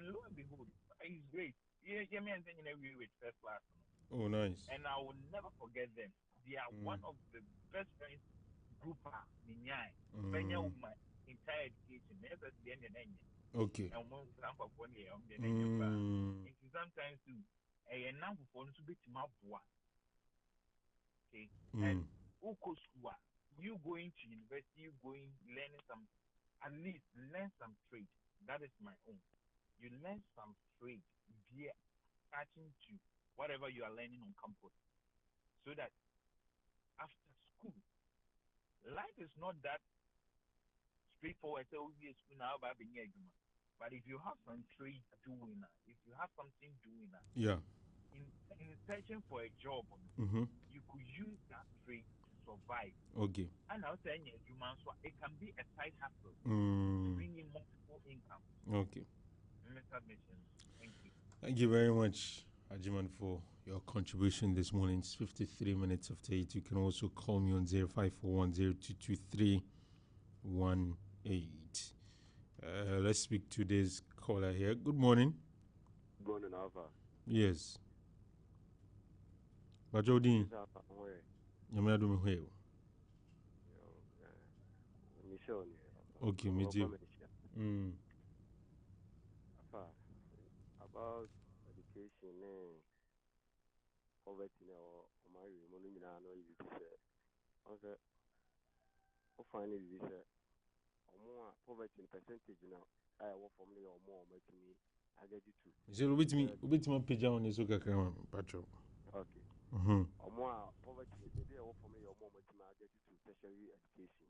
And lo and behold, he's great. Yeah, yeah, man, saying every with first class. Oh, nice. And I will never forget them. They are one Mm. of the best friends group Minyai. Benya Mm. my entire education. Never the end Okay. and one for 1 year the Mm. and sometimes too a number for to be to my boy. Okay. And Mm. Uko school, you going to university, you going learning some at least learn some trade. That is my own. You learn some trade via attaching to whatever you are learning on campus. So that after school, life is not that straightforward. So we school now about being a human. But if you have some trade doing that, if you have something doing that, Yeah. in searching for a job, Mm-hmm. you could use that trade to survive. Okay. And I'll say so it can be a side hustle to Mm. bring in multiple income. Okay. Submission. Thank you. Thank you very much, Ajiman, for your contribution this morning. It's 53 minutes after 8. You can also call me on 0541022318. Let's speak to this caller here. Good morning. Good morning, Alfa. Yes. Bajodin. This Alpha where Yamadu Miheo. Michelle Okay, or Meji. Bamencia. Mm. Alpha about education poverty or my money no you say. I said, oh finally you say or more poverty in percentage now. I work for me or more make me I get you too. You say, Ubit me page on this Okakram, Patrol. Okay. Mm-hmm. Or more poverty maybe I work for me or more make me I get you to tertiary education.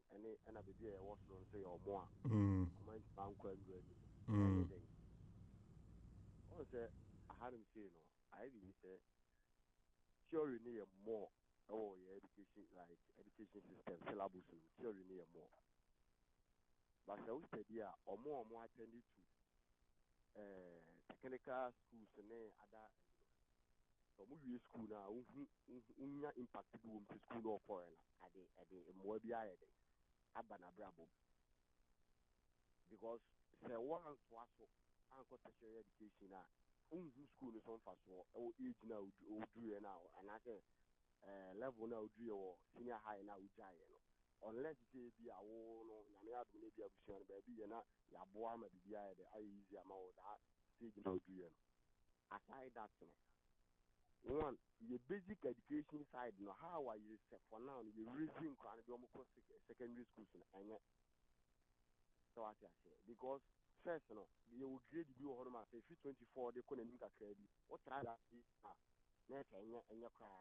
And I be there I was on say or more. Mm. I might bank and Mm. anything. I say I had him say no. I really say theory need more. Oh yeah, education like education system syllabus theory need more. But I would say yeah, or more attended to technical schools and then other. So we school now, unya impact to school no foreign at the more be I abana brabo because say one to us anko tertiary education na school is on fast or age now or do now and I say level now do or senior high now jai no unless you say be a wo no nyame adum na be abusuan baby na ya boa ma bibia ya de ai easy ama wo that stage now do no aside that no one your basic education side no how are you set for now you raising kan be almost secondary schools and so what I say because first no you will grade be ho no ma say 24 de ko na nim kakra bi what try that na enye kwa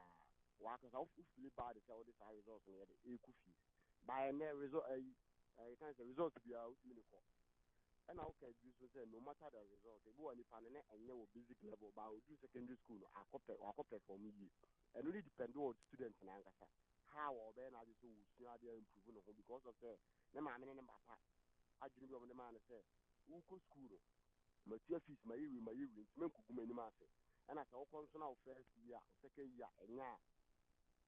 waka sa ufili bad say all this results no dey ekufi by na result you can say result be out me ko and okay you so say no matter the result e bo ni pa na enye wo basic level ba o do secondary school no akope for me and really depend on student na nkasa how or be na just wo sua dey improve no because of say na ma me ne papa adwene bi o me man say wo ko school no material fees my year ntime nkuguma ni ma say and as I come so now first year second year enya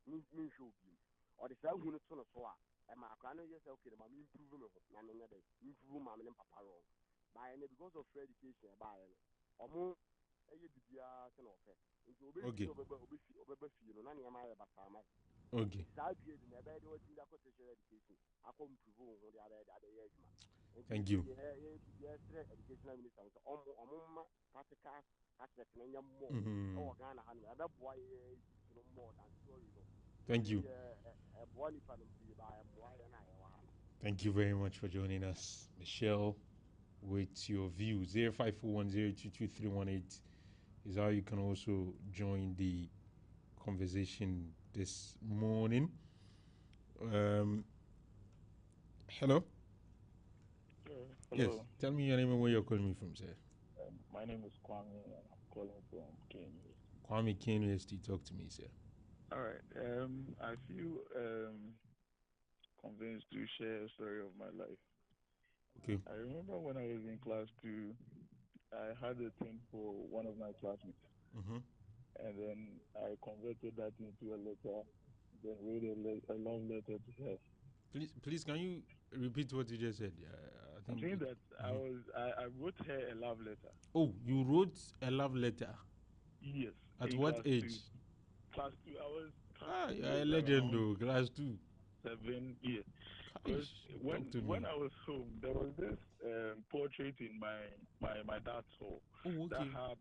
me show bi or the say hu no to no so a e ma akra no yes okay ma me improve me ho na me nya dey improve ma me papa wrong by and because of free education by no omo eye bibia se no fe nti obe Okay. obe fi no na ne ma ya basa ma Okay. sa grade na be dey what in da ko tertiary education akọ improve ho dey ada ye adwuma nti Thank you. yeah educational minister so omo practical aspect na nya more Mm-hmm. oh Ghana ha na boy no more than theory no Thank you. boy ni pa no bi ba boy na ya wa Thank you very much for joining us, Michelle. With your view, 0541022318 is how you can also join the conversation this morning. Hello. Yes. Hello, Tell me your name and where you're calling me from, sir. my name is Kwame and I'm calling from Kenya. Kwame KNUST. Talk to me, sir. All right. I feel convinced to share a story of my life. Okay. I remember when I was in class 2, I had a thing for one of my classmates, Mm-hmm. and then I converted that into a letter, then wrote a long letter to her. Please, can you repeat what you just said? I I'm saying that I wrote her a love letter. Oh, you wrote a love letter? Yes. At in what class age? Class 2. I was class 2 You're a was legend around though, class 2. 7 years. Because Aish, talk to when me. I was home, there was this portrait in my dad's hall Oh, that okay. had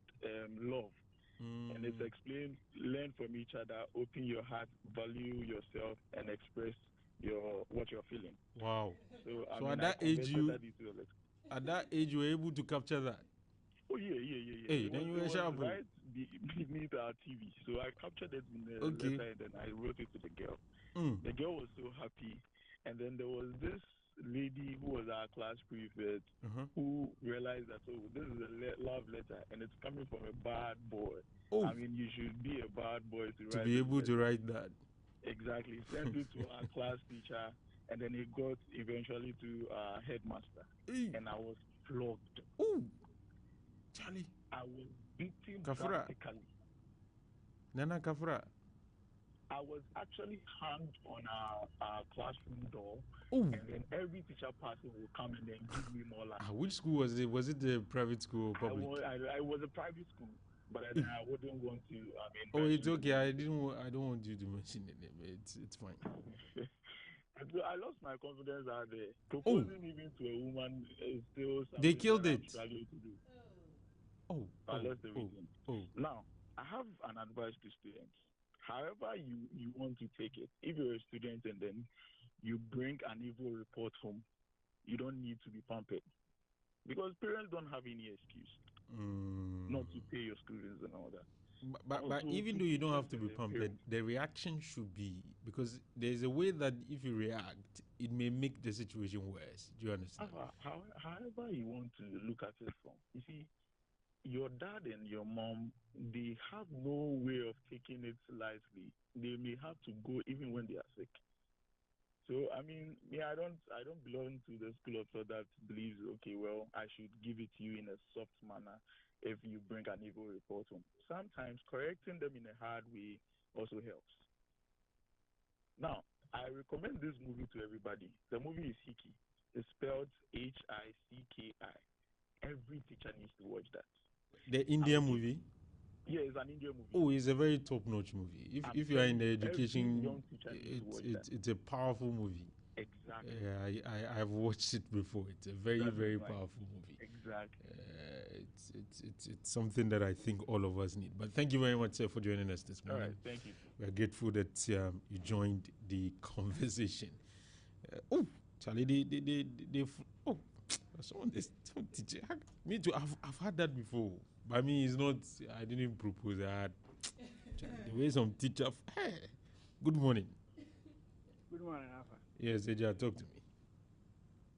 love, and it explained learn from each other, open your heart, value yourself, and express what you're feeling. Wow. So I So mean, at I that age, converted that into a letter. at that age, you were able to capture that. Oh yeah. Hey, It then you it were was sharp. right beneath our TV, so I captured it in a Okay. letter, and then I wrote it to the girl. Mm. The girl was so happy, and then there was this lady who was our class prefect who realized that, oh, this is a love letter and it's coming from a bad boy. Oh, I mean, you should be a bad boy to to write be this able to letter. write that. Exactly. Sent it to our class teacher, and then it got eventually to our headmaster, Hey. and I was flogged. Oh, Charlie. I was beaten Kafura. practically. Nana Kafura. I was actually hanged on our classroom door, Oh. and then every teacher passing will come and then give me more lines. Which school was it? Was it the private school or public? I was a private school, but then I wouldn't want to. I mean, Oh, it's mention okay. I don't want you to mention the name. It's fine. I lost my confidence out there. Oh. Proposing even to a woman is still something They killed that it. I'm struggling to do. Oh. That's the reason. Now, I have an advice to students. However you want to take it, if you're a student and then you bring an evil report home, you don't need to be pampered. Because parents don't have any excuse not to pay your school fees and all that. But even though you don't have to be pampered, the reaction should be, because there's a way that if you react, it may make the situation worse. Do you understand? However you want to look at it from, you see, your dad and your mom, they have no way of taking it lightly. They may have to go even when they are sick. So I mean, I don't belong to the school of thought that believes, okay, well, I should give it to you in a soft manner if you bring an evil report home. Sometimes correcting them in a hard way also helps. Now, I recommend this movie to everybody. The movie is Hickey. It's spelled Hicki. Every teacher needs to watch that. The Indian movie? Yeah, it's an Indian movie. Oh, it's a very top-notch movie. If you are in the education, young teacher needs to watch that. it's a powerful movie. Exactly. Yeah, I've watched it before. It's a very, very powerful movie. Exactly. It's something that I think all of us need. But thank you very much, sir, for joining us this morning. All right, thank you. We're grateful that you joined the conversation. Oh, Charlie, someone teacher. Me too. I've had that before. But me, it's not. I didn't propose. I had the way some teacher. Hey, good morning. Good morning, Alfa. Yes, Eja, talk to me.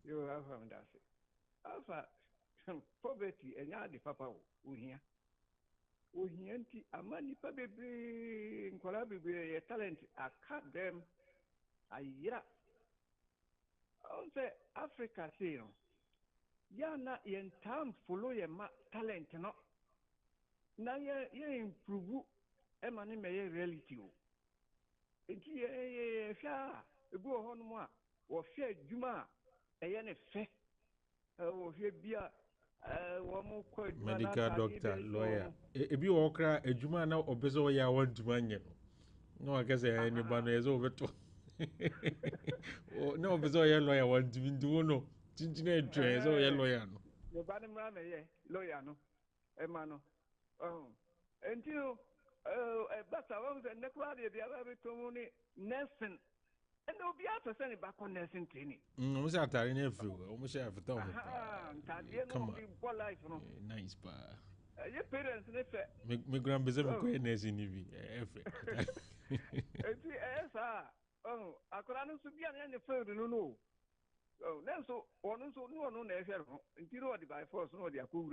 You Alfa, Alfa, poverty and yard the papa here. Uhianti, a money baby, Nkolabi, a talent, I cut them. I'll say Africa, say, na in town follow your talent, no. Now you improve a money may reality. It's a go on one or fair Juma, a yen fair. Oh, here be one more quite medical doctor, lawyer. If you walk a Juma now, or bezo ya want to man. No, I guess anybody is over to. No, bezo ya lawyer want to do no. Chinchine train, so ya lawyer. Your body man, lawyer, no, Emano. Oh, until but I was a necroid, the other Tomoni, Nelson, and there'll be out to send it back on Nelson training. Almost out in everywhere, almost have a town. Come on, life, no. Nice, pa. Your parents, they say, my grandmother, Queeness in Nivi, oh, I could not be any further, no. Oh, then so, one so no, until the by force, no, they are cool.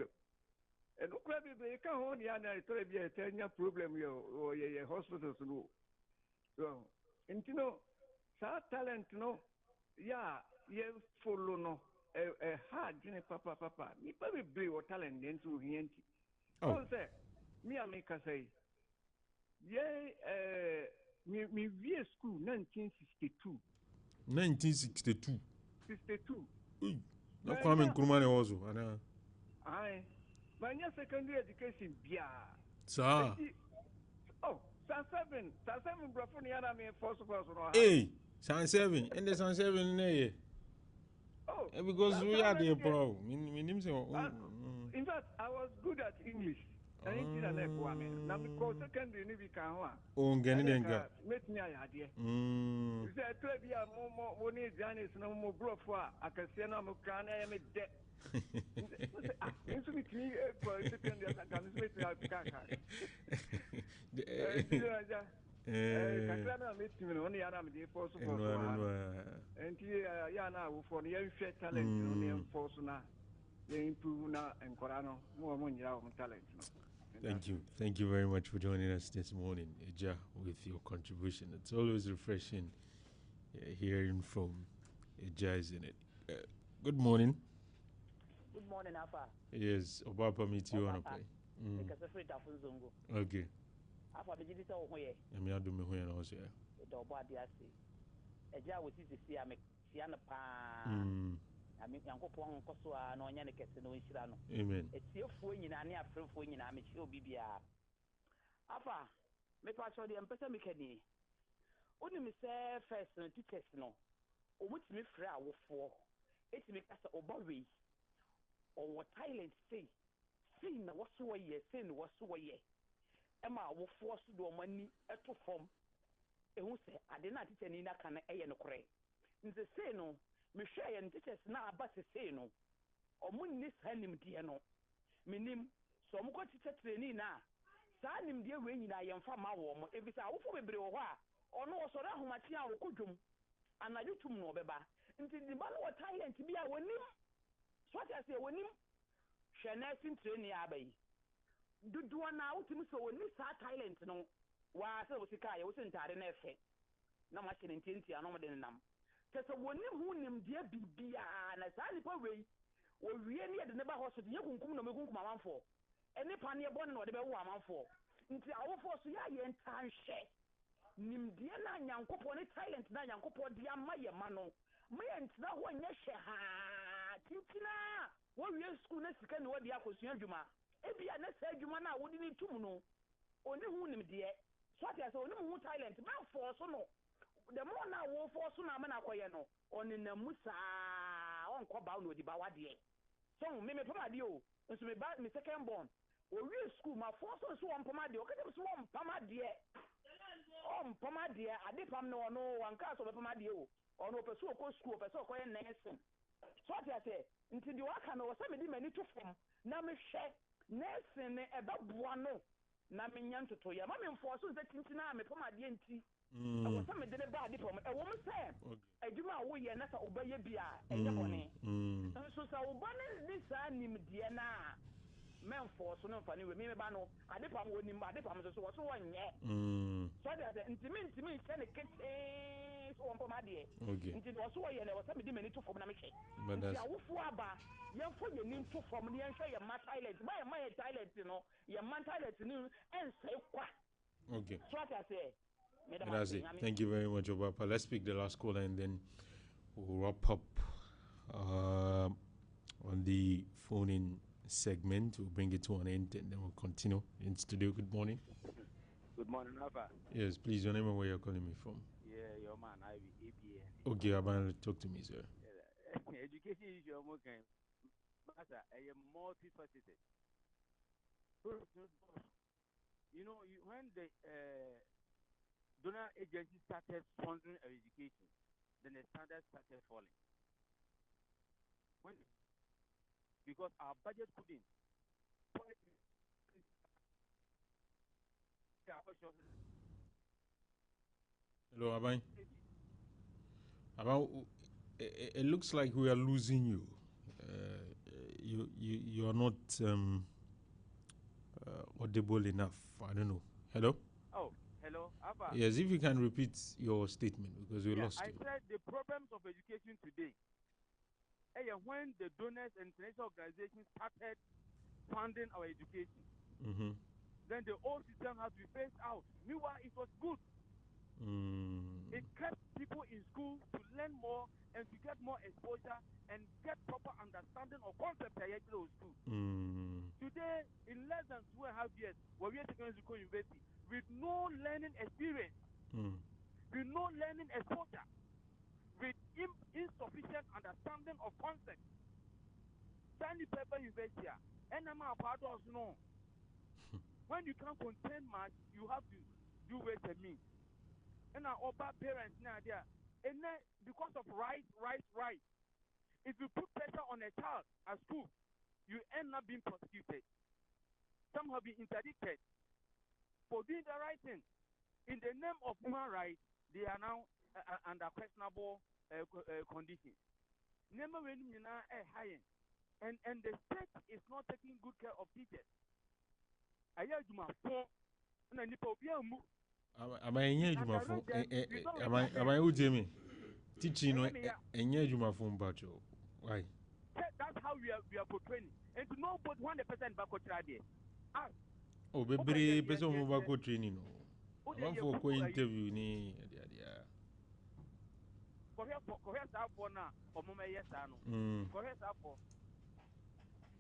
And look, they can't hold the other 10-year problem or your hospitals. So, until sad talent, no, yeah, you follow no, a hard papa, me probably bring what talent into him. Oh, say, me, I make a say, me via school 1962. 1962. 62. No Kwame Nkrumah also. Aye. But your secondary education, yeah. Sir. Oh, San 7, Brafon, Yana, me, first of all, Hey, San 7, and the San 7 there. Oh, because we are the pro. In fact, I was good at English. I didn't see that one. Now, because secondary, we can one. Oh, get it. Make me a idea. You said, "Maybe I'm more money than it's no more broke for. I can see no more can I am a debt." Into me, for secondary, I can make me out caca. Kakra meet me only I'm the force of and here now for the young talent, only enforce now. They improve now and Corano more money out on talent. Thank you very much for joining us this morning, Eja, with your contribution. It's always refreshing hearing from Eja, isn't it? Good morning. Good morning, Alfa. Yes, Obapa meet you on a play. Okay. Alfa, did you say, oh, yeah? I'm not doing my also. The body, I see. Eja was easy to see. I'm a Siana Mm. I mean, Uncle Pong Cosua, no Yannick, no Shirano. Amen. It's your phone in any friend for you, I'm a chill BBR. Alpha, make my show the Empress Mechani. Only me say first and teachers no. Or which me fra for. It's me as a Obawi. Or what Thailand say. Sin was so a year, sin was so a year. Emma will force to do money at to form. And who say, I did not teach any kind of a and cray. In the say no. Me share and teachers now about to say no. Or moon this hand him dear no. Minim, so I'm going to teach training now. Sign him dear when I am from my warm. If it's our for a brew, or no, so that whom I see our cujum. And I do to know, Beba. Until the man was Thailand to be our name. So what I say, when him shall nursing training abbey. Do one out to me so when this Thailand no. Why I was a guy, I wasn't tired in effect. No much in intensity, I know than them. Because when you him dear be and as I live away, or really at the neighbor hospital, you can come no mamma for. Any pioneer born or the woman for. Until our force, ya and time share. Nim Diana Yanko on a silent Yanko for dear Maya Mano. May and now one yes, Tintina. What we are school next can what the Akos Yajuma. Every unnecessary Jumana wouldn't need to know. Only who him dear. So as only who silent, man for so no. The more now war for Sunamana Koyano on in the Musa on Cobound with the Bawadi. So, Mimi Pamadio, and so about me second born. Or real school, my first one swam Pamadio, because it was one Pamadia. Pamadia, I did no one cast of Pamadio, or no Peso school, Peso Koyan Nelson. So I say, until you are can or somebody many to form. Name share Nelson about Buano. Namin to Toya, Mammy forces that Tintina, me Pamadia. I was some of the body from a woman said, I do not way and that's obey Bia and your money. So, this name Diana. Men for so no funny with me, Bano. I did from winning my department, so what's one yet. So that intimate to me, send a kid on Pomadia. Until was so and there was somebody many to form a machine. But that's young for your name to form the answer your mat island. My Thailand, you know, your man Thailand and say what. Okay. So what I say. That's it. Thank you very much, Obapa. Let's pick the last caller and then we'll wrap up on the phone-in segment. We'll bring it to an end and then we'll continue in studio. Good morning. Good morning, Alpha. Yes, please, your name and where you're calling me from. Yeah, your man, ABN. Okay, Aban, talk to me, sir. Education is your kind. Master, I am multifaceted. You know, when the donor agency started sponsoring our education, then the standards started falling. Because our budget couldn't. Hello, Aban. Aban, it looks like we are losing you. You are not audible enough. I don't know. Hello? Oh, hello, Alpha. Yes, if you can repeat your statement because we lost you. I said the problems of education today. When the donors and international organizations started funding our education, then the old system has to be phased out. Meanwhile, it was good. It kept people in school to learn more and to get more exposure and get proper understanding of concepts at school. Today, in less than 2.5 years, we're here taking to university with no learning experience, with no learning exposure, with insufficient understanding of concepts. Sandy Pepper University, and I'm a part of no. When you can't contain much, you have to do with the means. And our other parents now there, and then because of right. If you put pressure on a child at school, you end up being prosecuted. Some have been interdicted for doing the right thing. In the name of human rights, they are now under questionable conditions. Never when you know high, and the state is not taking good care of teachers. I hear you my phone, and then you move. Am I in you my phone? Am I with Jamie? Teaching no enye adwuma fo mbacho. Why? That's how we are portraying. And to know but 100% back what there. Oh, bebre person mo ba go training no. I'm for ko interview ni dia. Correct that for now. Or mama yes no. Correct that for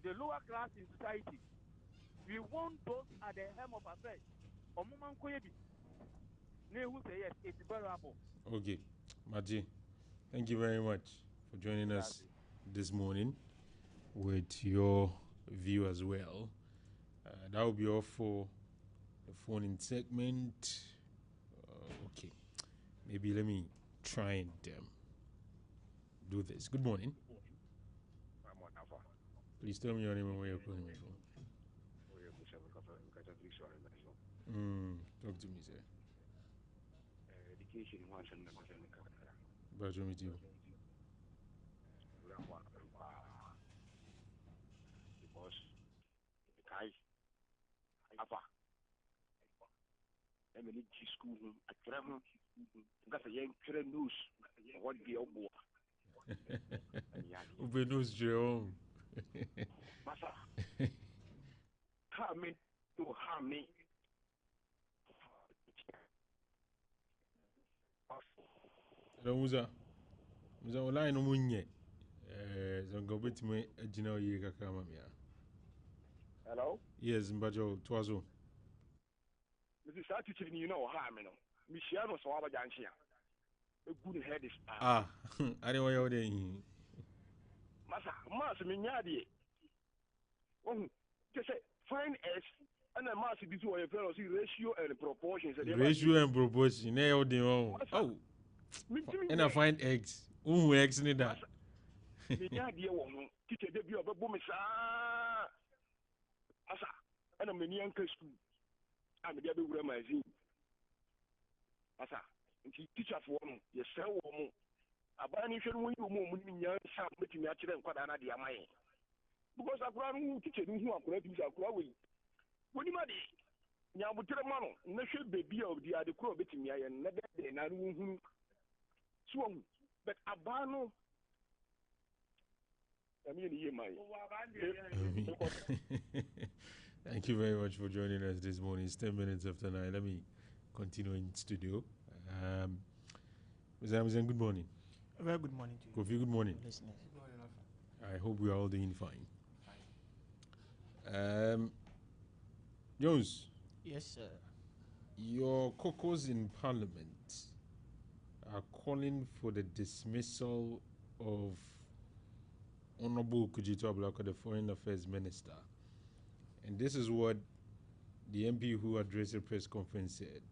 the lower class in society. We want those at the helm of affairs. Or mama ko yebi. Ne who say yes, it's valuable. Okay. Maji, thank you very much for joining us this morning with your view as well. That will be all for the phone-in segment. Okay. Maybe let me try and do this. Good morning. Please tell me your name and where you're calling me from. Talk to me, sir. Education About you, with you. because the guy Alfa Emily G school at Trevor got a young children news what the old boy. Open news, Jerome. Massa, come in to harm me. Muza online no munye. Zongo betime agina oye kakra mamia. Hello? Yes, Mbajo Twazo. This is our teaching, you know, harm, you know. Michiano Sawaba Jansia. A good head is. I don't know what they Massa, Minyadi. Oh, just say, find S and a mass this way, ratio and proportions. Ratio and proportion. Oh, and I find eggs. Eggs in that. Minyadi, teacher, debut of a boomisa. Asa, and a minion school. I'm the other way, my zine. Asa, and teacher for one, yes, sir, woman. A banishing when you move in young son, making your children quite another mind. Because I run teacher who are correct, are growing. What do you mean? Now, but tell a man, no should be of the other crow betting me and never then I who swung. But a bano. I mean, my. Thank you very much for joining us this morning. It's 10 minutes after 9. Let me continue in studio. Mr. Amazon, good morning. A very good morning to you. Kofi, good morning. Listeners. I hope we are all doing fine. Jones. Yes, sir. Your caucus in Parliament are calling for the dismissal of Honorable Kujito Ablako, the Foreign Affairs Minister. And this is what the MP who addressed the press conference said.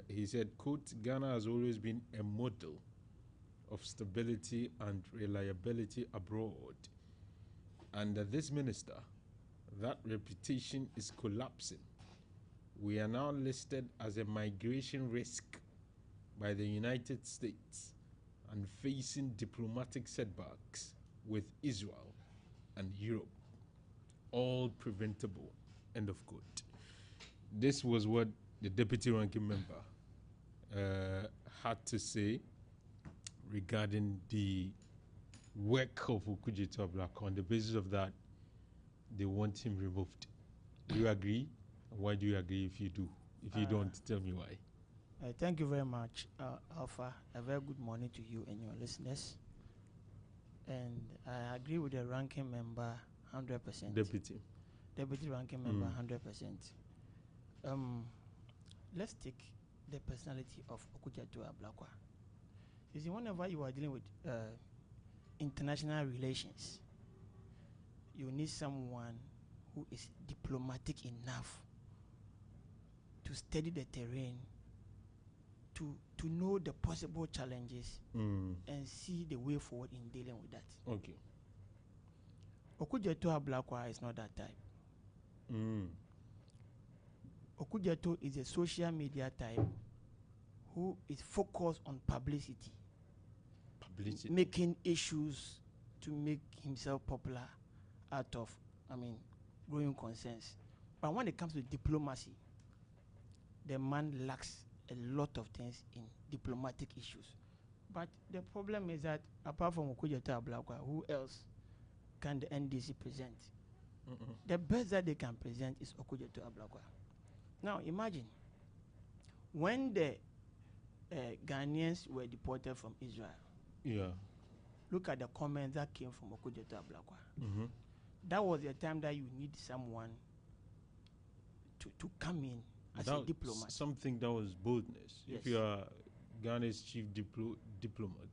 He said, quote, Ghana has always been a model of stability and reliability abroad. Under this minister, that reputation is collapsing. We are now listed as a migration risk by the United States and facing diplomatic setbacks with Israel and Europe. All preventable. End of quote. This was what the deputy ranking member had to say regarding the work of Okudzeto Ablako. On the basis of that, they want him removed. Do you agree? Why do you agree if you do? If you don't, tell me why. Thank you very much, Alpha. A very good morning to you and your listeners. And I agree with the ranking member 100%. Deputy ranking member 100%. Let's take the personality of Okudzeto Ablakwa. You see, whenever you are dealing with international relations, you need someone who is diplomatic enough to study the terrain, to know the possible challenges and see the way forward in dealing with that. Okay. Okudzeto Ablakwa is not that type. Okudzeto is a social media type who is focused on publicity. Making issues to make himself popular out of, growing concerns. But when it comes to diplomacy, the man lacks a lot of things in diplomatic issues. But the problem is that apart from Okudzeto Ablakwa, who else can the NDC present? The best that they can present is Okudzeto Ablakwa. Now imagine when the Ghanaians were deported from Israel. Yeah. Look at the comments that came from Okudzeto Ablakwa. That was the time that you need someone to come in as a diplomat. Something that was boldness. Yes. If you are Ghana's chief diplomat,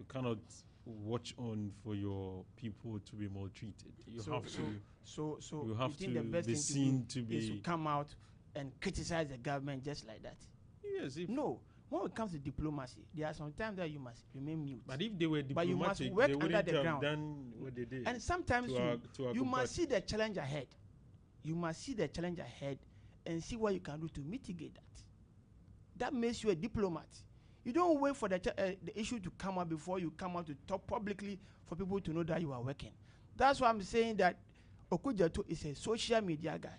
you cannot watch on for your people to be maltreated. You have to the best be seen to be is to come out and criticize the government just like that. Yes. No. When it comes to diplomacy, there are some times that you must remain mute. But if they were diplomatic, but you must work they under wouldn't the have ground. done what they did. And sometimes you must see the challenge ahead. You must see the challenge ahead and see what you can do to mitigate that. That makes you a diplomat. You don't wait for the issue to come up before you come out to talk publicly for people to know that you are working. That's why I'm saying that Okudzeto is a social media guy.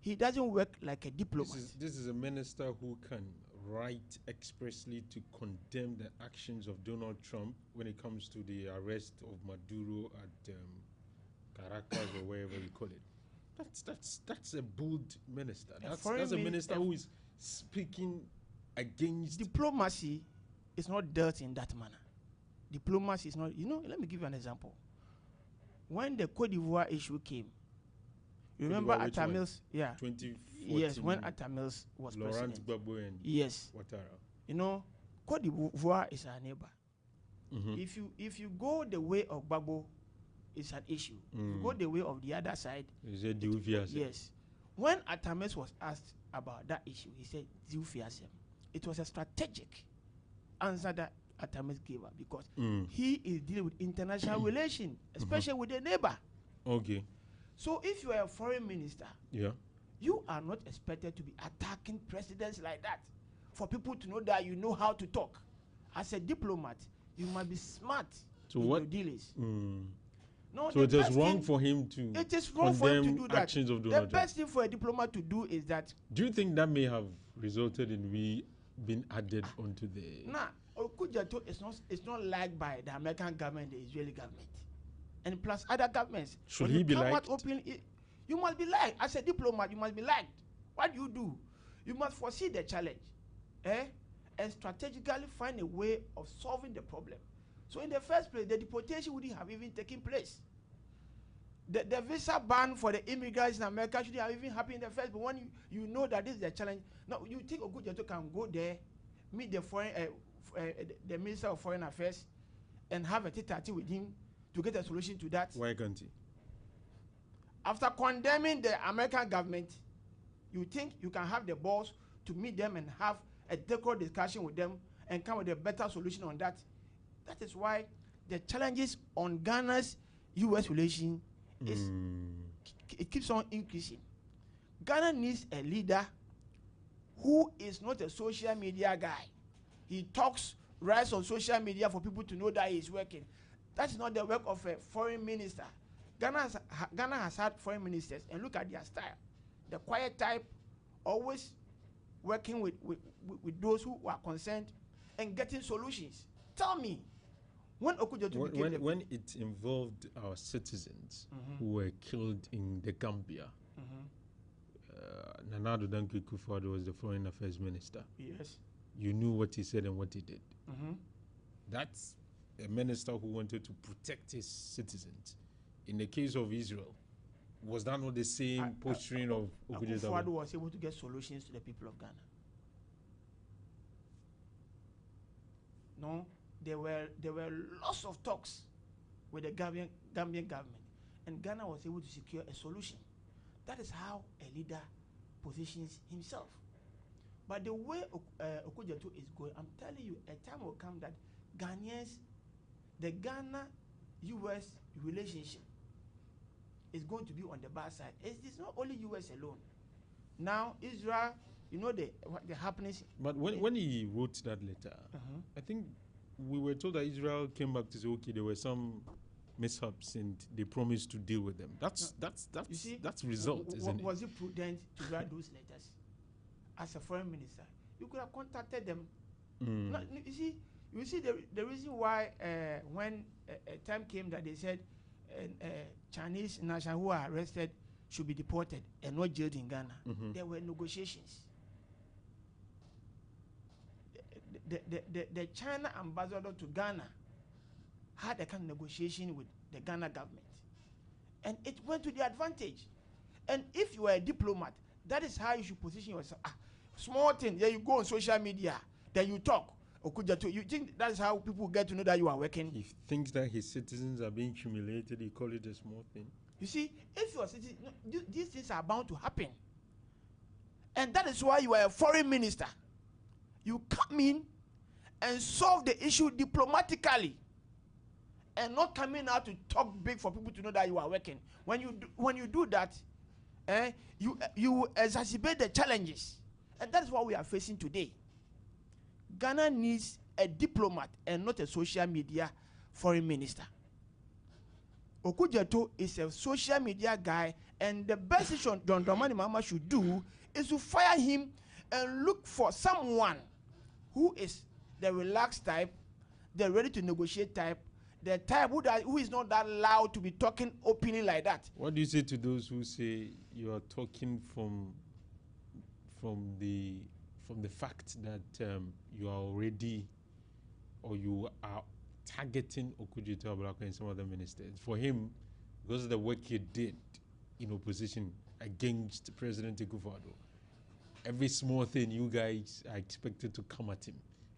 He doesn't work like a diplomat. This is a minister who can write expressly to condemn the actions of Donald Trump when it comes to the arrest of Maduro at Caracas or wherever you call it. That's a bold minister. That's a minister who is speaking against. Diplomacy is not dealt in that manner. Diplomacy is not. Let me give you an example. When the Cote d'Ivoire issue came, you remember Atta Mills? Yeah. 2014. Yes, when Atta Mills was Laurent president. Gbagbo and yes. Ouattara. Cote d'Ivoire is our neighbor. If you go the way of Gbagbo, it's an issue. If you go the way of the other side, yes. When Atta Mills was asked about that issue, he said Ziufiasem. It was a strategic answer that Atta Mills gave up because he is dealing with international relations, especially with a neighbor. Okay. So if you are a foreign minister, you are not expected to be attacking presidents like that. For people to know that you know how to talk. As a diplomat, you must be smart in your dealings. No, so it is wrong for him to condemn actions of Donald Trump. The best thing for a diplomat to do is that. Do you think that may have resulted in we being added onto the? Okudzeto is not liked by the American government, the Israeli government, and plus other governments. Should he be liked? You must be liked. As a diplomat, you must be liked. What do? You must foresee the challenge, and strategically find a way of solving the problem. So in the first place, the deportation wouldn't have even taken place. The visa ban for the immigrants in America shouldn't have even happened in the first place. But when you know that this is the challenge, now you think Okudzeto can go there, meet the the Minister of Foreign Affairs, and have a tete-a-tete with him to get a solution to that. Why can't he? After condemning the American government, you think you can have the balls to meet them and have a decorative discussion with them and come with a better solution on that. That is why the challenges on Ghana's U.S. relation it keeps on increasing. Ghana needs a leader who is not a social media guy. He talks, writes on social media for people to know that he is working. That is not the work of a foreign minister. Ghana has had foreign ministers, and look at their style. The quiet type, always working with those who are concerned and getting solutions. Tell me, when Okudzeto when it involved our citizens who were killed in the Gambia, Nana Addo Dankwa Akufo-Addo was the foreign affairs minister. Yes. You knew what he said and what he did. Mm-hmm. That's a minister who wanted to protect his citizens. In the case of Israel, was that not the same posturing of Akufo-Addo was able to get solutions to the people of Ghana? No, there were lots of talks with the Gambian government, and Ghana was able to secure a solution. That is how a leader positions himself. But the way Okudzeto is going, I'm telling you, a time will come that Ghanaians, the Ghana-US relationship is going to be on the bad side. It's not only US alone. Now, Israel, you know the happenings. But when he wrote that letter, I think we were told that Israel came back to say, okay, there were some mishaps and they promised to deal with them. That's you see, that's result, isn't it? Was it prudent to write those letters as a foreign minister? You could have contacted them. No, you see the reason why when a time came that they said Chinese nationals who are arrested should be deported and not jailed in Ghana. There were negotiations. The China ambassador to Ghana had a kind of negotiation with the Ghana government, and it went to their advantage. And if you are a diplomat, that is how you should position yourself. Small thing, then you go on social media, then you talk. Okudzeto, you think that is how people get to know that you are working? He thinks that his citizens are being humiliated. He call it a small thing. You see, if you are citizen, these things are bound to happen, and that is why you are a foreign minister. You come in and solve the issue diplomatically, and not coming out to talk big for people to know that you are working. When you do that, you exacerbate the challenges, and that's what we are facing today. Ghana needs a diplomat and not a social media foreign minister. Okudzeto is a social media guy, and the best thing John Dramani Mahama should do is to fire him and look for someone who is the relaxed type, the ready to negotiate type, the type who is not that loud to be talking openly like that. What do you say to those who say you are talking from the fact that you are already, or you are targeting Okudzeto Ablakwa and some other ministers? For him, because of the work he did in opposition against President Akufo-Addo, every small thing you guys are expected to come at him,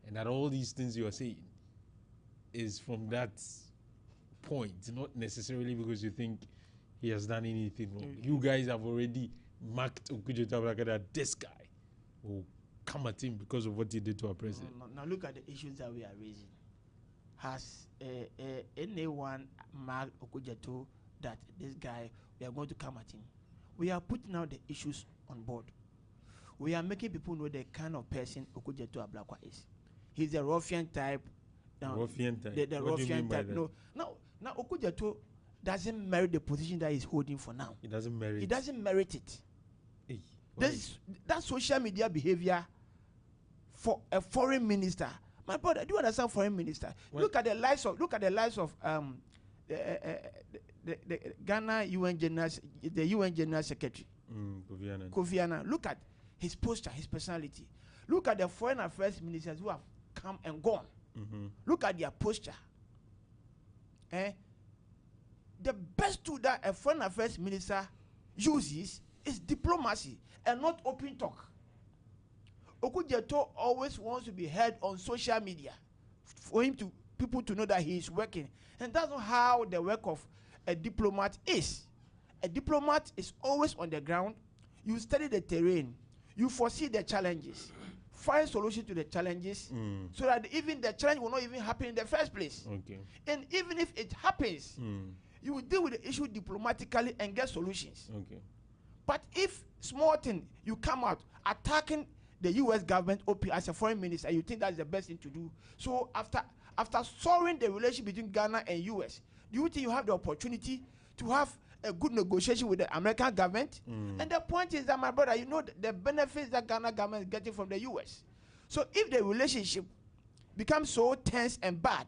and that all these things you are saying is from that point, not necessarily because you think he has done anything wrong. You guys have already marked Okudzeto Ablakwa that this guy will come at him because of what he did to our president. Now look at the issues that we are raising. Has anyone marked Okudzeto that this guy, we are going to come at him? We are putting out the issues on board. We are making people know the kind of person Okudzeto Ablakwa is. He's a ruffian type. Ruffian type. The what ruffian do you mean by type. that? Now Okudzeto doesn't merit the position that he's holding for now. He doesn't merit. He doesn't merit it. Hey, that social media behavior for a foreign minister. My brother, do you understand foreign minister? What? Look at the lives of the Ghana UN General Secretary Kofi Annan. Look at his posture, his personality. Look at the foreign affairs ministers who have come and gone. Look at their posture. The best tool that a foreign affairs minister uses is diplomacy and not open talk. Okudzeto always wants to be heard on social media for people to know that he is working, and that's not how the work of a diplomat is. A diplomat is always on the ground. You study the terrain, you foresee the challenges, find solution to the challenges, so that even the challenge will not even happen in the first place. Okay. And even if it happens, you will deal with the issue diplomatically and get solutions. Okay. But if small thing, you come out attacking the U.S. government as a foreign minister, you think that's the best thing to do. So after soaring the relationship between Ghana and U.S., do you think you have the opportunity to have a good negotiation with the American government? And the point is that, my brother, you know the benefits that Ghana government is getting from the U.S. So if the relationship becomes so tense and bad,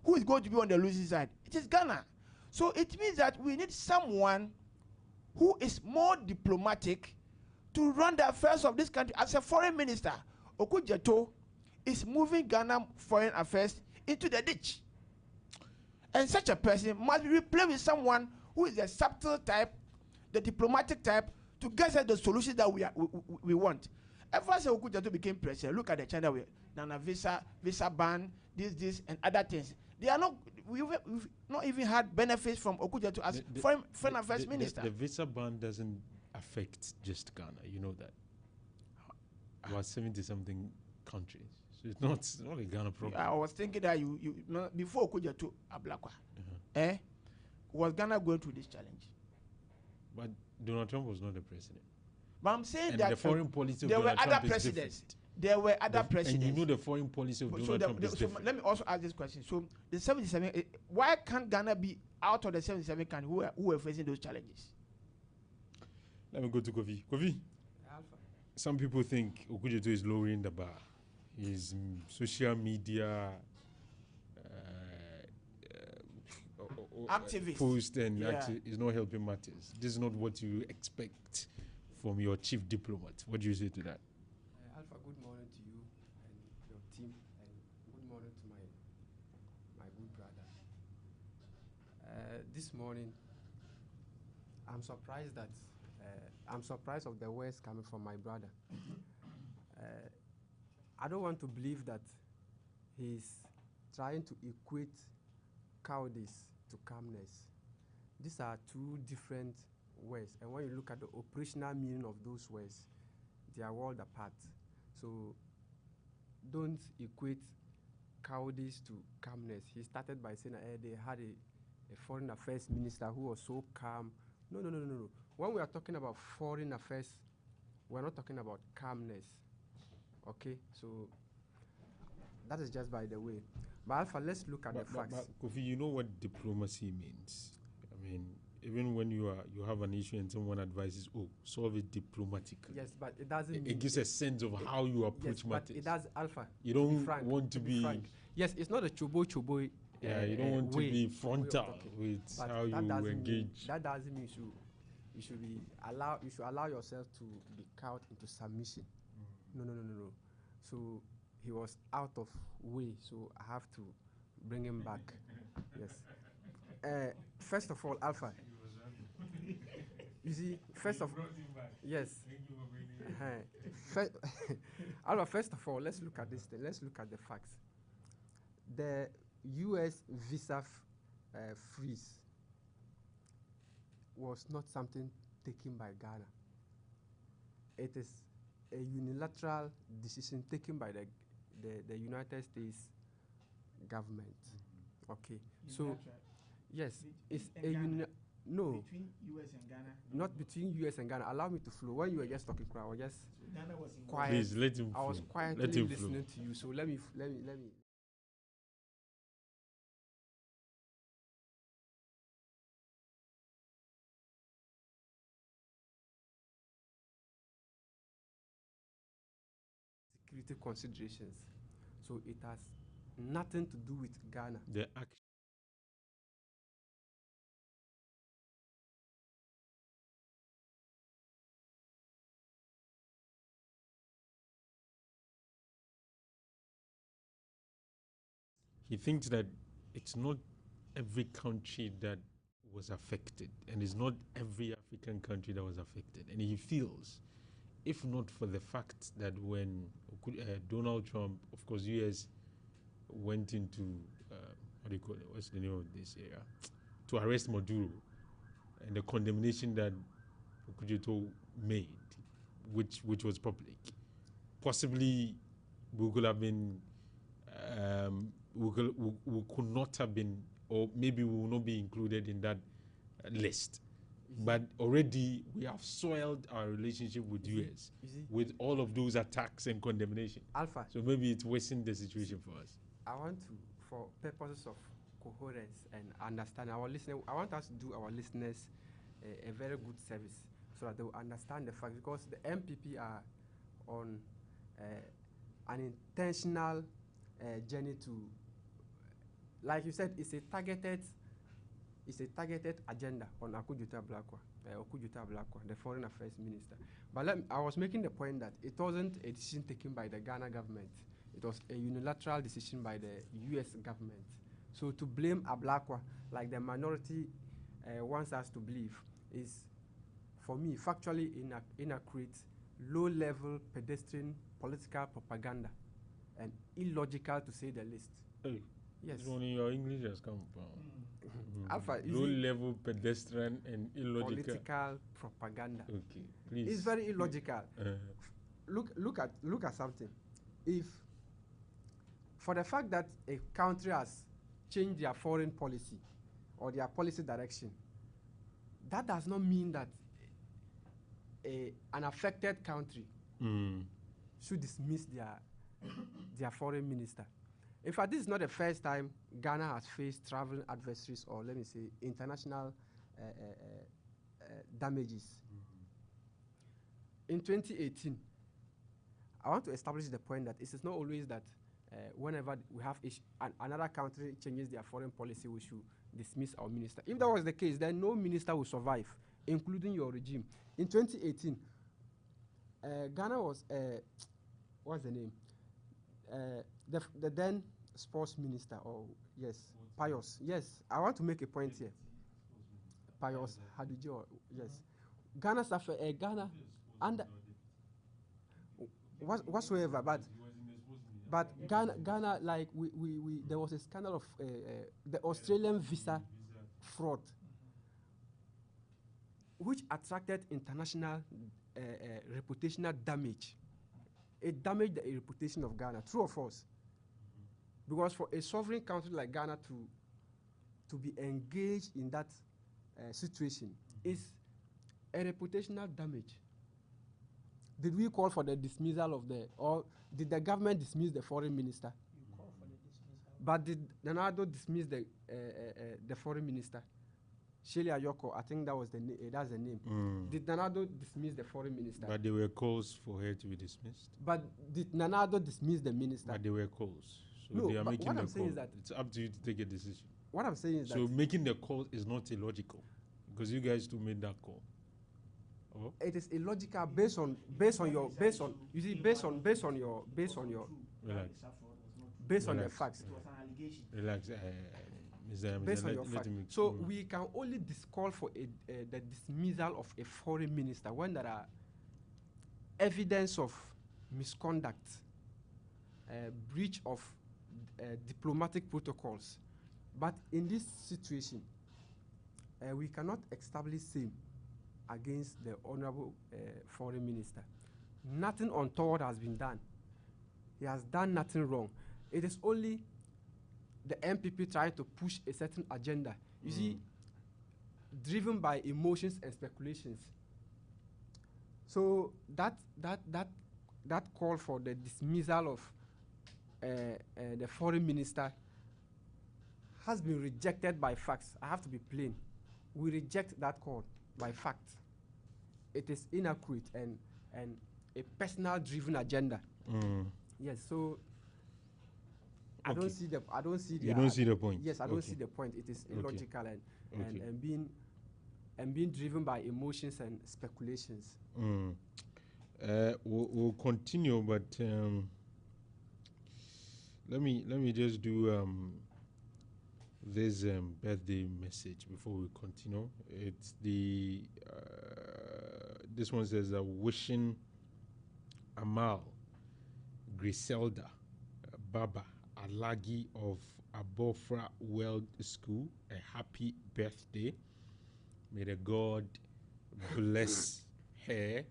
who is going to be on the losing side? It is Ghana. So it means that we need someone who is more diplomatic, to run the affairs of this country as a foreign minister. Okudzeto is moving Ghana foreign affairs into the ditch. And such a person must be replaced with someone who is the subtle type, the diplomatic type, to get us the solutions that we want. Ever since Okudzeto became president, look at the China way, Nana visa ban, this, and other things. They are not. We've not even had benefits from Okudzeto as foreign affairs minister. The visa ban doesn't affect just Ghana. You know that. About 70-something countries. So it's not a Ghana problem. I was thinking that you before Okudzeto Ablakwa, was Ghana going through this challenge? But Donald Trump was not the president. But I'm saying and that the foreign policy of there Donald were other Trump presidents. Is different. There were other presidents. And you know the foreign policy of Donald Trump is different. Let me also ask this question. So the 77, why can't Ghana be out of the 77 countries who are facing those challenges? Let me go to Kofi. Kofi, Alpha. Some people think Okudzeto is lowering the bar. His social media activist post and is not helping matters. This is not what you expect from your chief diplomat. What do you say to that? Alpha, good morning to you and your team, and good morning to my good brother. This morning, I'm surprised of the words coming from my brother. I don't want to believe that he's trying to equate cowardice to calmness. These are two different words, and when you look at the operational meaning of those words, they are worlds apart. So don't equate cowardice to calmness. He started by saying they had a foreign affairs minister who was so calm. No. When we are talking about foreign affairs, we're not talking about calmness. Okay, so that is just by the way. But Alpha, let's look at the facts. But Kofi, you know what diplomacy means. I mean, even when you have an issue and someone advises, solve it diplomatically. Yes, but it doesn't mean it gives a sense of how you approach matters. But it does, Alpha. You don't want to be frank. Yes, it's not a chobo. You don't want to be frontal with how you engage. That doesn't mean you should allow yourself to be cowed into submission. No. So he was out of way, so I have to bring him back. Yes. First of all, Alpha. You see, first of all, yes. Alpha, first of all, let's look at this thing. Let's look at the facts. The U.S. visa freeze was not something taken by Ghana. It is a unilateral decision taken by the United States government. Okay, so yes, it's a no. Between U.S. and Ghana. Not between U.S. and Ghana. Allow me to flow. When you were just talking, I was just Ghana was quiet. Please let him I was flow. quietly Let him listening flow. to you. So let me. Security considerations. So it has nothing to do with Ghana. The action. He thinks that it's not every country that was affected, and it's not every African country that was affected. And he feels, if not for the fact that when Donald Trump, of course, U.S. went into, what do you call it, what's the name of this area, to arrest Maduro, and the condemnation that Okudzeto made, which was public, possibly we could have been, we could not have been, or maybe we will not be included in that list. But already we have soiled our relationship with US with all of those attacks and condemnation. Alpha. So maybe it's worsening the situation for us. I want to, for purposes of coherence and understanding our listeners, I want us to do our listeners a very good service so that they will understand the fact, because the MPP are on an intentional journey to, like you said, it's a targeted agenda on Okudzeto Ablakwa. Okujuta Ablakwa, the Foreign Affairs Minister. But I was making the point that it wasn't a decision taken by the Ghana government. It was a unilateral decision by the U.S. government. So to blame Ablakwa, like the minority wants us to believe, is, for me, factually inaccurate, low-level pedestrian political propaganda, and illogical to say the least. Hey, Yes. this one in your English has come from. Alpha, you see, Low-level pedestrian and illogical. political propaganda. Okay, please. It's very illogical. Look at something. If, for the fact that a country has changed their foreign policy or their policy direction, that does not mean that an affected country should dismiss their foreign minister. In fact, this is not the first time Ghana has faced traveling adversaries, or let me say international damages. In 2018, I want to establish the point that it is not always that whenever we have another country changes their foreign policy, we should dismiss our minister. If that was the case, then no minister will survive, including your regime. In 2018, Ghana was, what's the name? The then sports minister, or yes, Pius. Yes, I want to make a point here. Pius Hadiji, or yes. Ghana suffered, Ghana, under, whatsoever, but Ghana, like we there was a scandal of the Australian visa fraud, which attracted international reputational damage. It damaged the reputation of Ghana, true or false? Because for a sovereign country like Ghana to be engaged in that situation is a reputational damage. Did we call for the dismissal of or did the government dismiss the foreign minister? You call for the dismissal. But did Nanado dismiss the foreign minister? Shelia Yoko, I think that's the name. Did Nanado dismiss the foreign minister? But there were calls for her to be dismissed. But did Nanado dismiss the minister? But there were calls. So No, they are but making what the I'm saying call. is that It's up to you to take a decision. what I'm saying is So that making the call is not illogical, because you guys too made that call. Oh? it is illogical based on your Relax. the facts. Relax, Mr. Based on let, your let facts. me, So we can only call for the dismissal of a foreign minister when there are evidence of misconduct, breach of diplomatic protocols. But in this situation, we cannot establish same against the honorable foreign minister. Nothing untoward has been done. He has done nothing wrong. It is only the MPP trying to push a certain agenda. You see, driven by emotions and speculations. So that call for the dismissal of the foreign minister has been rejected by facts. I have to be plain. We reject that call by fact. It is inaccurate and a personal driven agenda. Yes, so I don't see the You don't see the point. Yes, I don't Okay. see the point. It is illogical Okay. and being driven by emotions and speculations. We'll continue, but let me just do this birthday message before we continue. It's the this one says wishing Amal, Griselda, Baba, Alagi of Abofra World School a happy birthday. May the God bless her,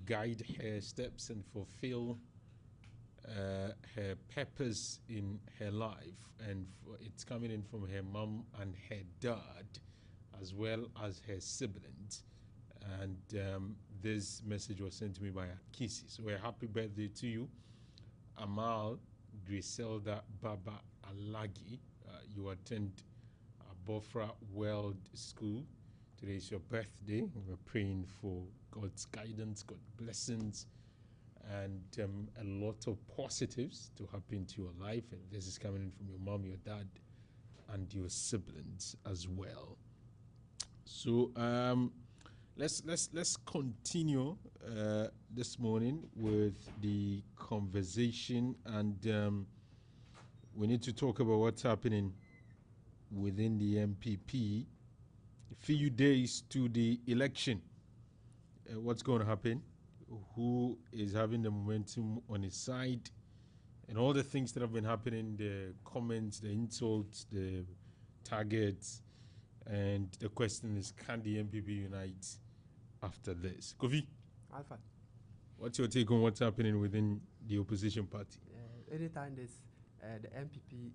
guide her steps, and fulfill her purpose in her life. And it's coming in from her mom and her dad, as well as her siblings. And this message was sent to me by Akisi. So a happy birthday to you, Amal Griselda Baba Alagi. You attend Bofra World School. Today is your birthday. We're praying for God's guidance, God's blessings, and a lot of positives to happen to your life. And this is coming in from your mom, your dad, and your siblings as well. So let's continue this morning with the conversation, and we need to talk about what's happening within the MPP. A few days to the election. What's going to happen? Who is having the momentum on his side? And all the things that have been happening, the comments, the insults, the targets, and the question is, can the MPP unite after this? Kofi, Alpha. what's your take on what's happening within the opposition party? Anytime the MPP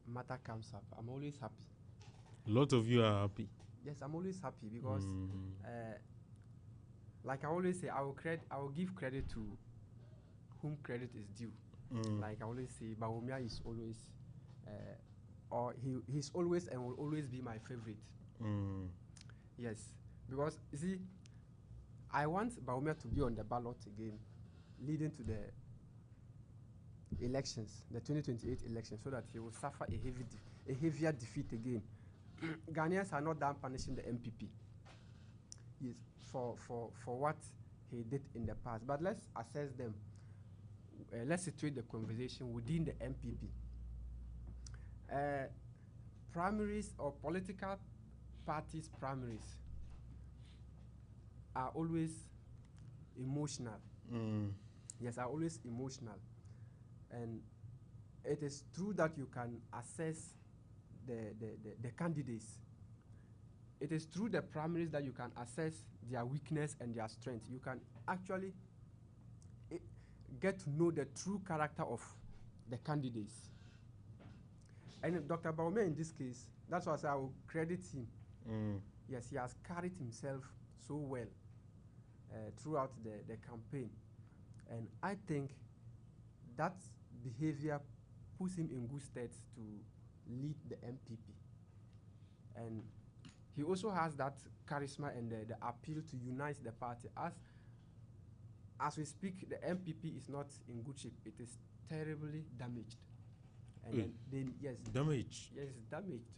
matter comes up, I'm always happy. A lot of you are happy. Yes, I'm always happy because, like I always say, I will give credit to whom credit is due. Like I always say, Bawumia is always, he's always and will always be my favorite. Yes, because you see, I want Bawumia to be on the ballot again, leading to the elections, the 2028 elections, so that he will suffer a heavier defeat again. Ghanaians are not done punishing the MPP. Yes, for what he did in the past. But let's assess them. Let's situate the conversation within the MPP. Primaries or political parties' primaries are always emotional. Yes, are always emotional. And it is true that you can assess the candidates. It is through the primaries that you can assess their weakness and their strength. You can actually get to know the true character of the candidates. And Dr. Bawumia, in this case, that's why I say I will credit him. Yes, he has carried himself so well throughout the campaign. And I think that behavior puts him in good stead to lead the MPP. And he also has that charisma and the appeal to unite the party. As we speak, the MPP is not in good shape. It is terribly damaged. And then Damaged? Yes, damaged.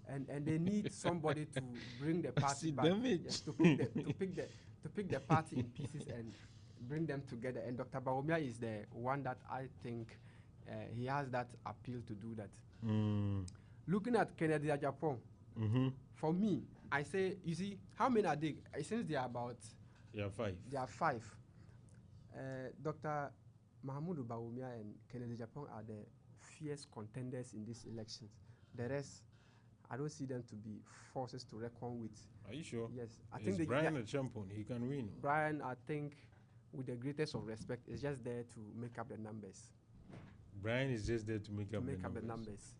and they need somebody to bring the party back. Yes, to pick the party in pieces and bring them together. And Dr. Bawumia is the one that I think he has that appeal to do that. Looking at Kennedy Japan, for me, I say, you see, how many are they? Since they are about... They are five. They are five. Dr. Mahamudu Bawumia and Kennedy Japan are the fierce contenders in these elections. The rest, I don't see them to be forces to reckon with. Are you sure? Yes. I think think Brian a champion. He can win. Brian, I think, with the greatest of respect, is just there to make up the numbers. Brian is just there to make up the numbers.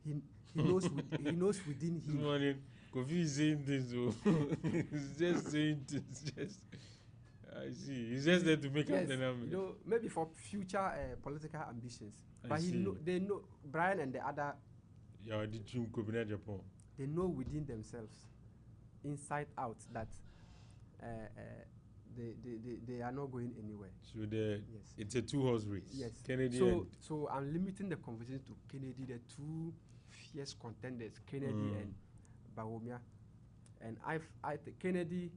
He knows he knows within him. This morning, Kofi is saying this. He's just saying this. I see. He's just there to make up the numbers. You know, maybe for future political ambitions. But they know Brian and the other. Yeah, the team Japan. They know within themselves, inside out, that they are not going anywhere. So it's a two-horse race. Yes. Kennedy. So I'm limiting the conversation to Kennedy, the two fierce contenders, Kennedy and Bawumia. And I think Kennedy,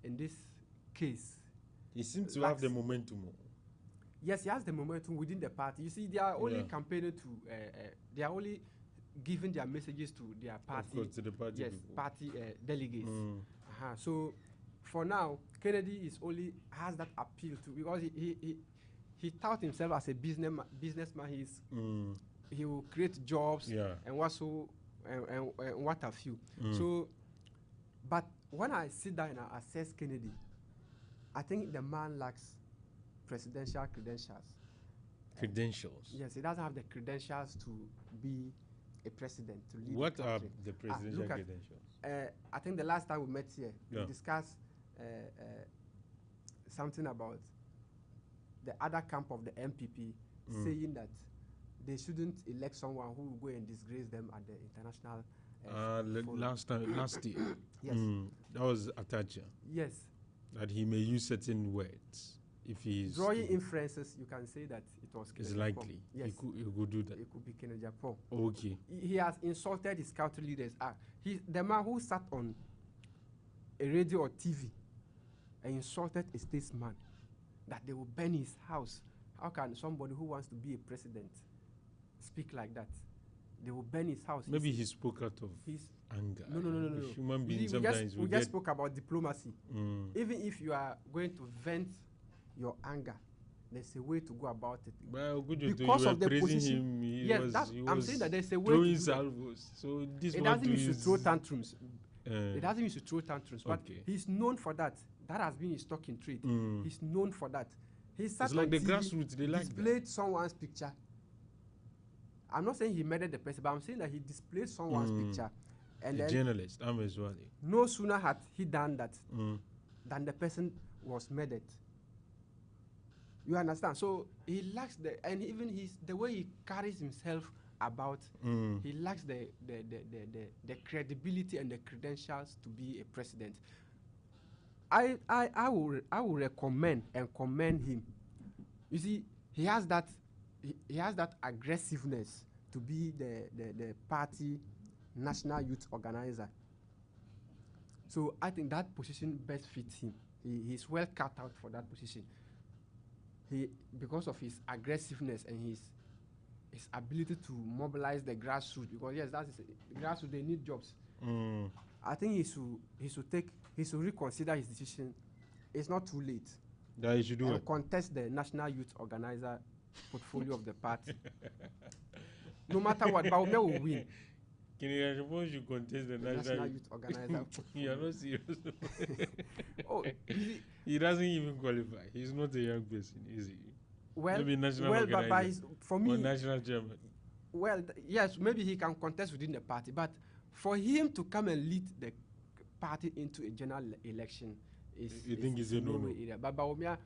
in this case, he seems to have the momentum. Yes, he has the momentum within the party. You see, they are only campaigning to, they are only giving their messages to their party. Of course, to the party. Yes, people. party delegates. So for now, Kennedy has that appeal to, because he tout himself as a businessman. He will create jobs and what have you. So, but when I sit down and I assess Kennedy, I think the man lacks presidential credentials. Credentials? Yes, he doesn't have the credentials to be a president, to lead What the country. are the presidential credentials? I think the last time we met here, we discussed something about the other camp of the MPP saying that they shouldn't elect someone who will go and disgrace them at the international last year. Yes. That was Atacha. Yes. That he may use certain words if he's drawing inferences. You can say that it was Kennedy. It's likely. Yes. He could do that. It could be Kennedy Japan. Okay. He has insulted his country leaders. The man who sat on a radio or TV and insulted a statesman, that they will burn his house. How can somebody who wants to be a president speak like that? They will burn his house. Maybe he spoke out of anger. No. Human beings We sometimes just spoke about diplomacy. Even if you are going to vent your anger, there's a way to go about it. Well, because of the position. I'm saying that there's a way to do salvos. So this it doesn't mean to throw tantrums. It doesn't mean to throw tantrums, but he's known for that. That has been his stock in trade. He's known for that. He sat it's like the TV, grassroots, they like displayed someone's picture. I'm not saying he murdered the person, but I'm saying that he displayed someone's picture. And a then journalist, I'm as well. No sooner had he done that than the person was murdered. You understand? So he lacks and even the way he carries himself about, he lacks the credibility and the credentials to be a president. I will recommend and commend him. You see, he has that aggressiveness to be the party national youth organizer. So I think that position best fits him. He's well cut out for that position. Because of his aggressiveness and his ability to mobilize the grassroots, because yes, that's the grassroots, they need jobs. I think he should reconsider his decision. It's not too late. That he should do it. Contest the national youth organizer portfolio of the party. No matter what, Baumia will win. Can you suppose you contest the national youth organizer? You are not serious. Oh, he doesn't even qualify. He's not a young person, is he? Well, maybe national organizer, for me, or national chairman. Well, yes, maybe he can contest within the party, but for him to come and lead the party into a general election you think he's a no-no? But Baumia,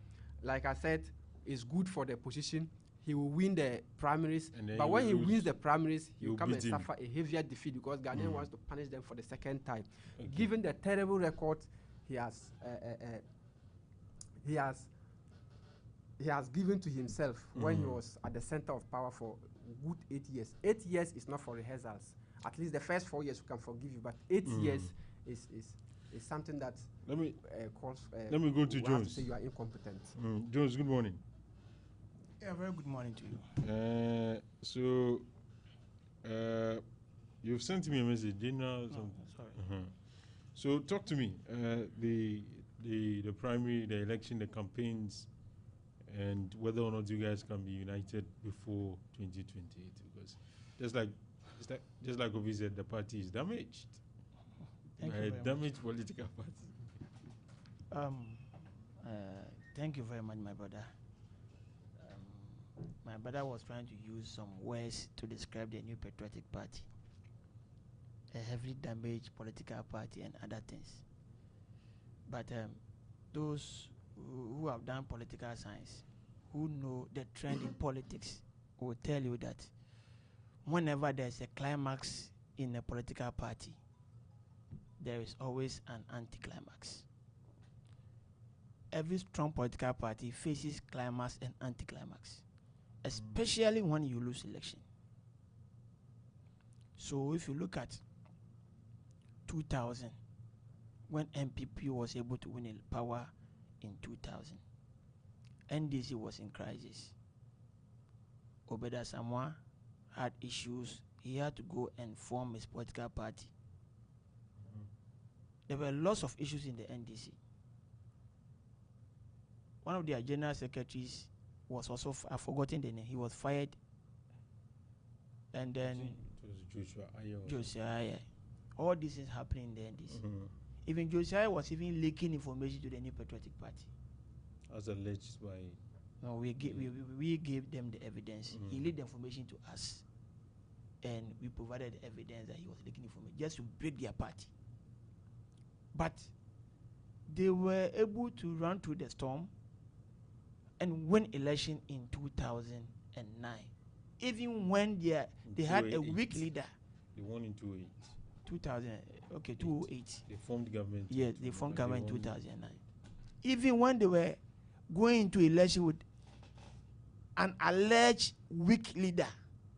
like I said, is good for the position. He will win the primaries, but when he wins the primaries, he will come and suffer a heavier defeat because Ghanaian wants to punish them for the second time. Okay. Given the terrible record he has given to himself when he was at the center of power for good 8 years. 8 years is not for rehearsals. At least the first 4 years we can forgive you, but 8 years is something that calls. Let me go to Jones. Have to say you are incompetent. Jones, good morning. Yeah, very good morning to you. You've sent me a message, didn't you? Sorry. So talk to me. The primary, the election, the campaigns, and whether or not you guys can be united before 2028, because just like Obi said, the party is damaged. A damaged political party. Thank you very much, my brother. My brother was trying to use some words to describe the New Patriotic Party, a heavily damaged political party and other things. But those who have done political science, who know the trend in politics, will tell you that whenever there's a climax in a political party, there is always an anticlimax. Every strong political party faces climax and anticlimax, especially when you lose election. So if you look at 2000, when MPP was able to win power in 2000, NDC was in crisis. Obeda Samoa had issues. He had to go and form his political party. There were lots of issues in the NDC. One of their general secretaries was also, I've forgotten the name, he was fired. And then it was Joshua Ayer. All this is happening in the NDC. Even Joshua Ayer was even leaking information to the New Patriotic Party. As alleged by... No, we gave them the evidence. He leaked the information to us. And we provided the evidence that he was leaking information just to break their party. But they were able to run through the storm and win election in 2009. Even when they had a weak leader. They won in 2008. 2008. They formed government. Yes, they formed government in 2009. Even when they were going into election with an alleged weak leader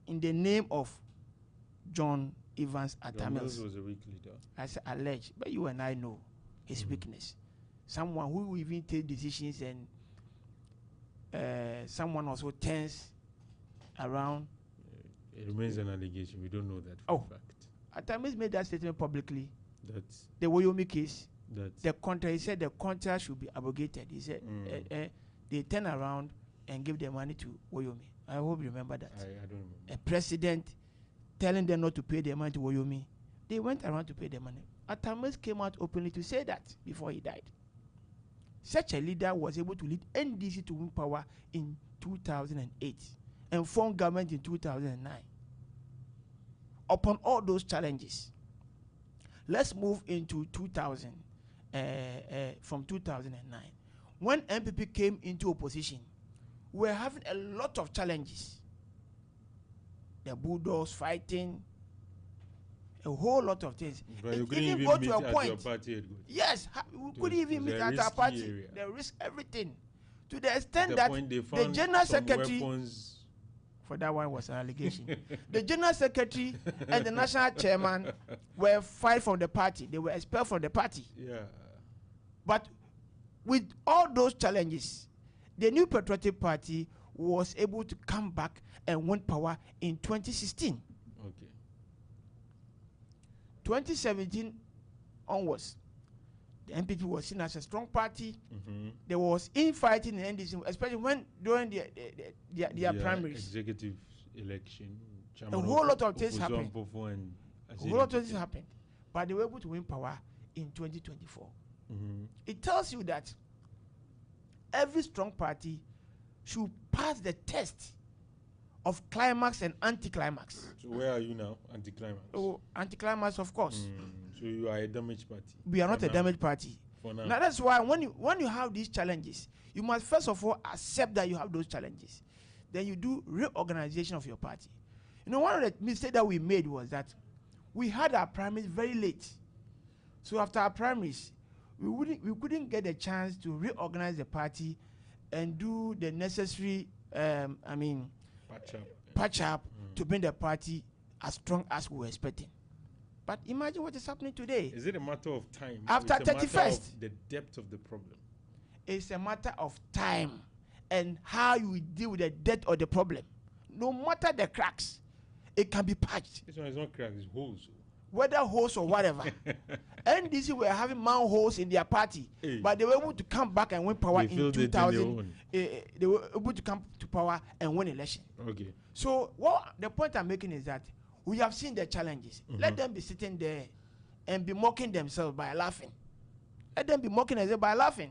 in the name of John Evans Atamils. Was a weak leader. I said alleged, but you and I know his weakness. Someone who will even take decisions and someone also turns around. It remains an allegation. We don't know that for a fact. Atamis made that statement publicly. That's the Woyomi case. That's the contract. He said the contract should be abrogated. He said they turn around and give the money to Woyomi. I hope you remember that. I don't remember. A president telling them not to pay their money to Woyomi. They went around to pay their money. Atamis came out openly to say that before he died. Such a leader was able to lead NDC to win power in 2008 and form government in 2009. Upon all those challenges, let's move into 2000, from 2009. When MPP came into opposition, we were having a lot of challenges. The Bulldogs fighting, a whole lot of things. But It you couldn't even even go meet to a at point. your party headquarters. Yes, we couldn't even was meet a at our risky party. area. They risk everything. To the extent At that point they the found general some secretary, weapons. for that one was an allegation. The general secretary and the national chairman were fired from the party. They were expelled from the party. Yeah. But with all those challenges, the New Patriotic Party was able to come back and win power in 2016. Okay. 2017 onwards, the NPP was seen as a strong party. Mm-hmm. There was infighting in NDC, especially when during their primaries. Executive election. A whole lot of things happened. A whole lot of things happened. But they were able to win power in 2024. Mm-hmm. It tells you that every strong party should pass the test of climax and anticlimax. So where are you now? Anticlimax. Oh, anticlimax, of course. So you are a damaged party. We are not a damaged party. For now. Now that's why when you have these challenges, you must first of all accept that you have those challenges. Then you do reorganization of your party. You know, one of the mistakes that we made was that we had our primaries very late. So after our primaries, we couldn't get a chance to reorganize the party and do the necessary patch up to bring the party as strong as we were expecting. But imagine what is happening today. Is it a matter of time? After it's a matter 31st, of the depth of the problem. It's a matter of time and how you deal with the depth of the problem. No matter the cracks, it can be patched. This one is not cracks, it's holes. Whether holes or whatever. NDC were having manholes in their party, but they were able to come back and win power in 2000. They were able to come to power and win election. Okay. So the point I'm making is that we have seen the challenges. Let them be sitting there and be mocking themselves by laughing. Let them be mocking themselves by laughing.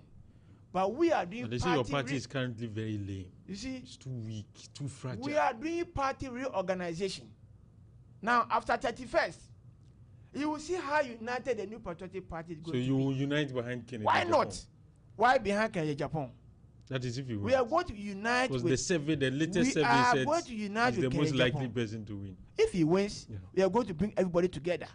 But we are doing. But they say your party is currently very lame. You see, it's too weak, too fragile. We are doing party reorganization. Now, after 31st, you will see how united the New Patriotic Party is going to be. So you will unite behind Kennedy. Why not? Why behind Kennedy Japan? That is if you win. We are going to unite because with... the latest survey said he's the most likely person to win. If he wins, we are going to bring everybody together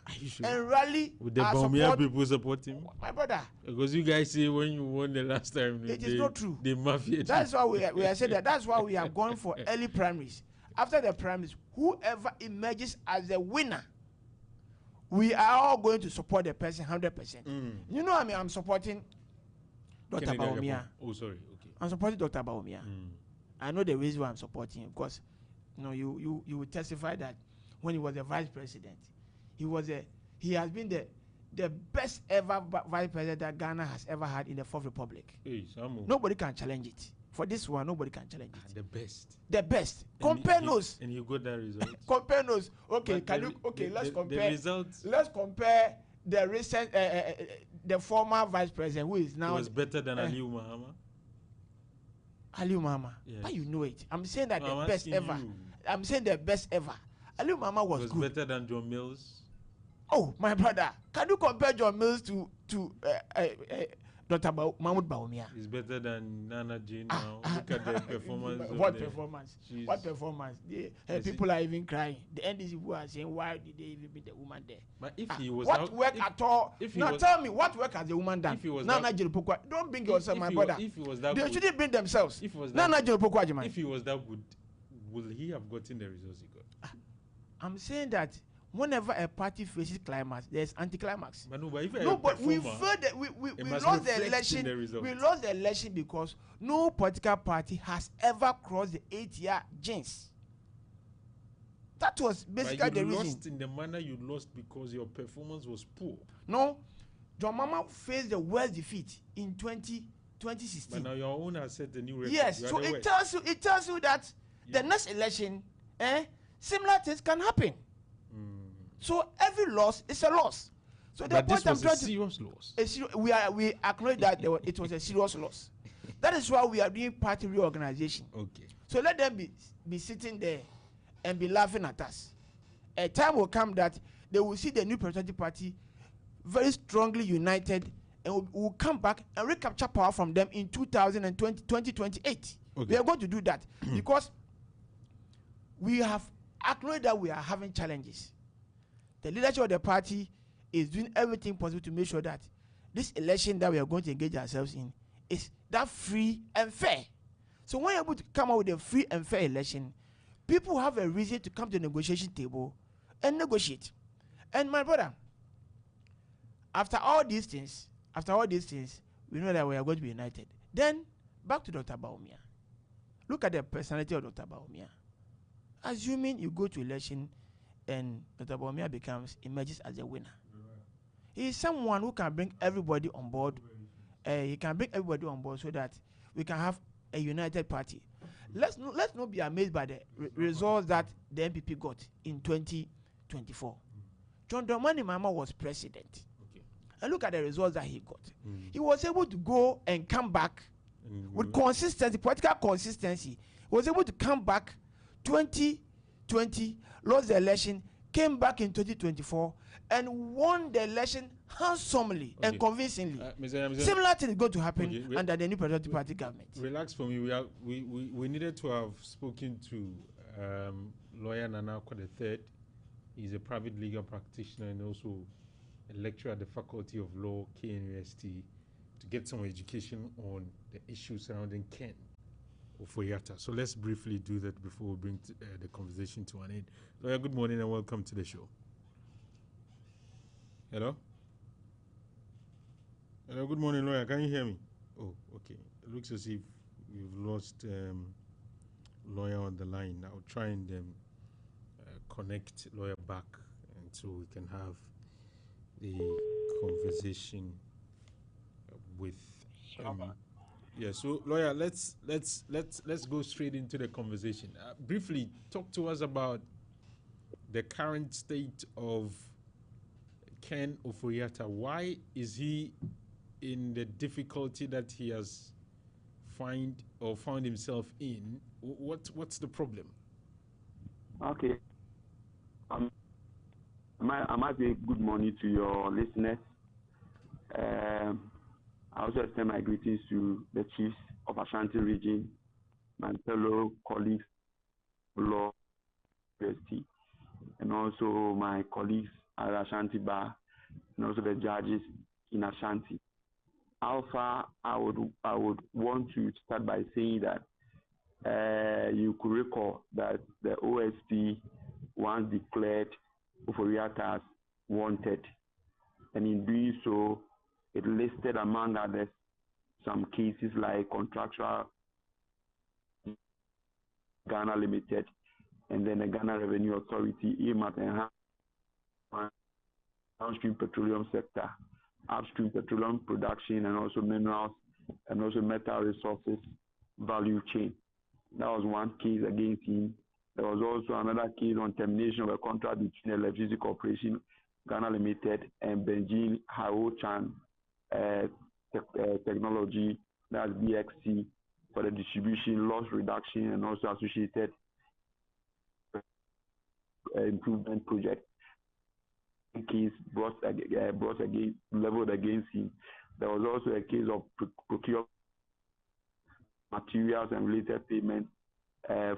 and rally with the Baumia people support him. My brother. Because you guys say when you won the last time, it is not true. The mafia. That's why we are saying that. That's why we are going for early primaries. After the primaries, whoever emerges as the winner, we are all going to support the person 100%. You know, I mean, I'm supporting Dr. Baumia. Oh, sorry. Okay. I'm supporting Dr. Baumia. I know the reason why I'm supporting him, because you will testify that when he was the vice president, he has been the best ever vice president that Ghana has ever had in the Fourth Republic. Hey, nobody can challenge it. For this one, nobody can challenge it. The best. The best. Compare those. And you got that result. Compare those. Okay, let's compare. The results. Let's compare the recent, the former vice president who is now. It was better than Aliu Mahama. Aliu Mahama. Yes. But you know it. I'm saying that the best ever. I'm saying the best ever. Aliu Mahama was good. Better than John Mills. Oh, my brother. Can you compare John Mills to Dr. Mahmoud Baumia? He's better than Nana Jane now. Look at the performance. What performance? What performance? People are even crying. The NDC people are saying, why did they even meet the woman there? But if he was what work at all? Now tell me, what work has the woman done? If he was Nana Jane Pokwa, don't bring yourself, my brother. If he was that they good, shouldn't bring themselves. If he was Nana Jane Pokwa, if he was that good, will he have gotten the results he got? I'm saying that whenever a party faces climax, there's anticlimax. But no, but if No, but we performer, felt that we must lost the reflect in election. the result. We lost the election because no political party has ever crossed the 8-year jinx. That was basically but the you reason. lost in the manner you lost because your performance was poor. No, John Mama faced the worst defeat in 2016. But now your own has set the new record. Yes, so it tells you that the next election, similar things can happen. So every loss is a loss. So the but point this I'm was trying a serious loss. we acknowledge that it was a serious loss. That is why we are doing party reorganization. Okay. So let them be sitting there and be laughing at us. A time will come that they will see the new Patriotic Party very strongly united and will come back and recapture power from them in 2028. Okay. We are going to do that because we have acknowledged that we are having challenges. The leadership of the party is doing everything possible to make sure that this election that we are going to engage ourselves in is that free and fair. So when you're able to come out with a free and fair election, people have a reason to come to the negotiation table and negotiate. And my brother, after all these things, we know that we are going to be united. Then back to Dr. Baumia. Look at the personality of Dr. Baumia. Assuming you go to election and Dr. Baumia emerges as a winner. He is someone who can bring everybody on board. He can bring everybody on board so that we can have a united party. Let's not be amazed by the results that the NPP got in 2024. John Dramani Mahama was president. Okay. And look at the results that he got. He was able to go and come back with consistency, political consistency. He was able to come back 2020, lost the election, came back in 2024, and won the election handsomely and convincingly. Similar thing is going to happen under the new Patriotic Party government. Relax for me. We needed to have spoken to lawyer Nana Akwa III. He's a private legal practitioner and also a lecturer at the Faculty of Law, KNUST, to get some education on the issues surrounding Ken Ofori-Atta. So let's briefly do that before we bring the conversation to an end. Lawyer, good morning and welcome to the show. Hello? Hello, good morning, lawyer. Can you hear me? Oh, okay. It looks as if we've lost lawyer on the line. I'll try and connect lawyer back, and so we can have the conversation with him. Yeah. So, lawyer, let's go straight into the conversation. Briefly, talk to us about the current state of Ken Ofori-Atta. Why is he in the difficulty that he has found himself in? What's the problem? Okay. I might say good morning to your listeners. I also extend my greetings to the chiefs of Ashanti region, my fellow colleagues, law university, and also my colleagues at Ashanti Bar, and also the judges in Ashanti. Alpha, I would want to start by saying that you could recall that the OSP once declared Ofori-Atta as wanted, and in doing so, it listed among others some cases like contractual Ghana Limited, and then the Ghana Revenue Authority, aimed at downstream petroleum sector, upstream petroleum production, and also minerals, and also metal resources value chain. That was one case against him. There was also another case on termination of a contract between Electricity Corporation, Ghana Limited, and Beijing Haochan Technology, that's BXC, for the distribution, loss reduction, and also associated improvement project. Case leveled against him. There was also a case of procurement materials and related payments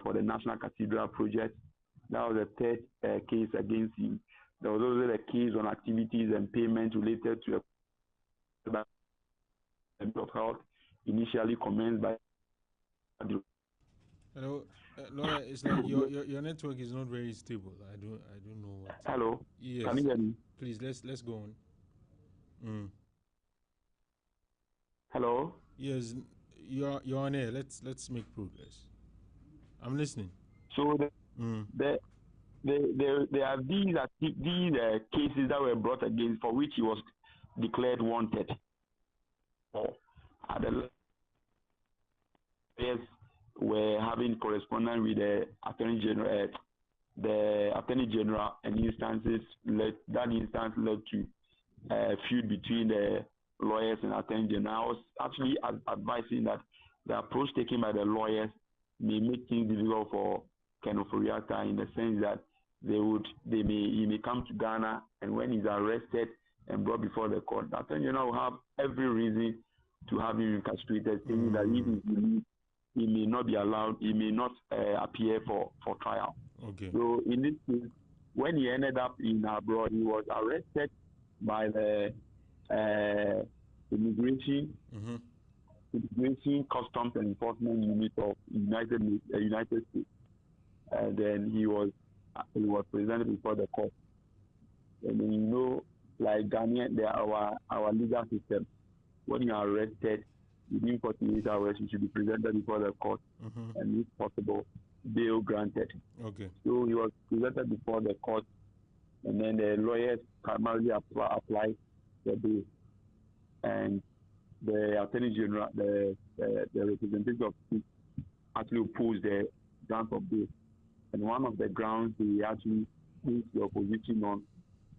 for the National Cathedral project. That was the third case against him. There was also a case on activities and payments related to the of health, initially commenced by Hello, lawyer. It's like your network is not very stable. I don't know what. Hello. Yes. Can you hear me? Please let's go on. Hello. Yes, you're on air. Let's make progress. I'm listening. So there are these cases that were brought against for which he was declared wanted. The lawyers were having correspondence with the attorney general. The attorney general, and that instance led to a feud between the lawyers and attorney general. I was actually advising that the approach taken by the lawyers may make things difficult for Ken Oforiatta in the sense that he may come to Ghana, and when he's arrested and brought before the court, the attorney general will have every reason to have him incarcerated, saying that if he's released, he may not be allowed, he may not appear for trial. Okay. So in this case, when he ended up in abroad, he was arrested by the immigration customs and enforcement unit of United States, and then he was presented before the court. And then, like Ghanaian, our legal system, when you are arrested within 48 hours, you should be presented before the court, and if possible, bail granted. Okay. So he was presented before the court, and then the lawyers primarily applied the bail, and the attorney general, the representative of the actually opposed the grant of bail. And one of the grounds they actually put the opposition on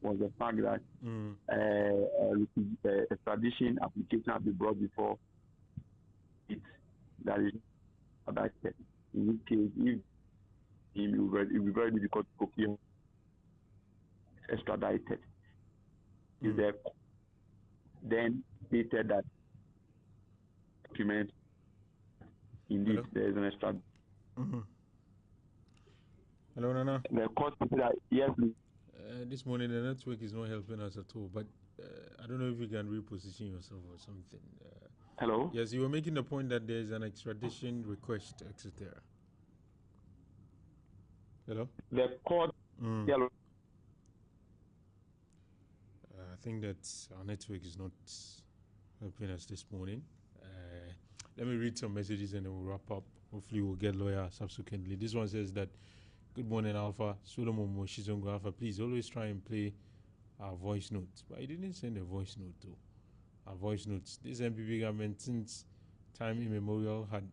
was the fact that a extradition application has been brought before it that is extradited. In this case, if it will be very difficult to procure extradited. Then stated that document indeed there is an extradition. Hello, Nana. The court said that yes. This morning the network is not helping us at all, but I don't know if you can reposition yourself or something. Hello? Yes, you were making the point that there is an extradition request, etc. Hello? The court. I think that our network is not helping us this morning. Let me read some messages and then we'll wrap up. Hopefully we'll get lawyer subsequently. This one says that, good morning, Alpha. Solomon Moshizongo Alpha. Please always try and play our voice notes. But he didn't send a voice note though. Our voice notes. This MPP government since time immemorial had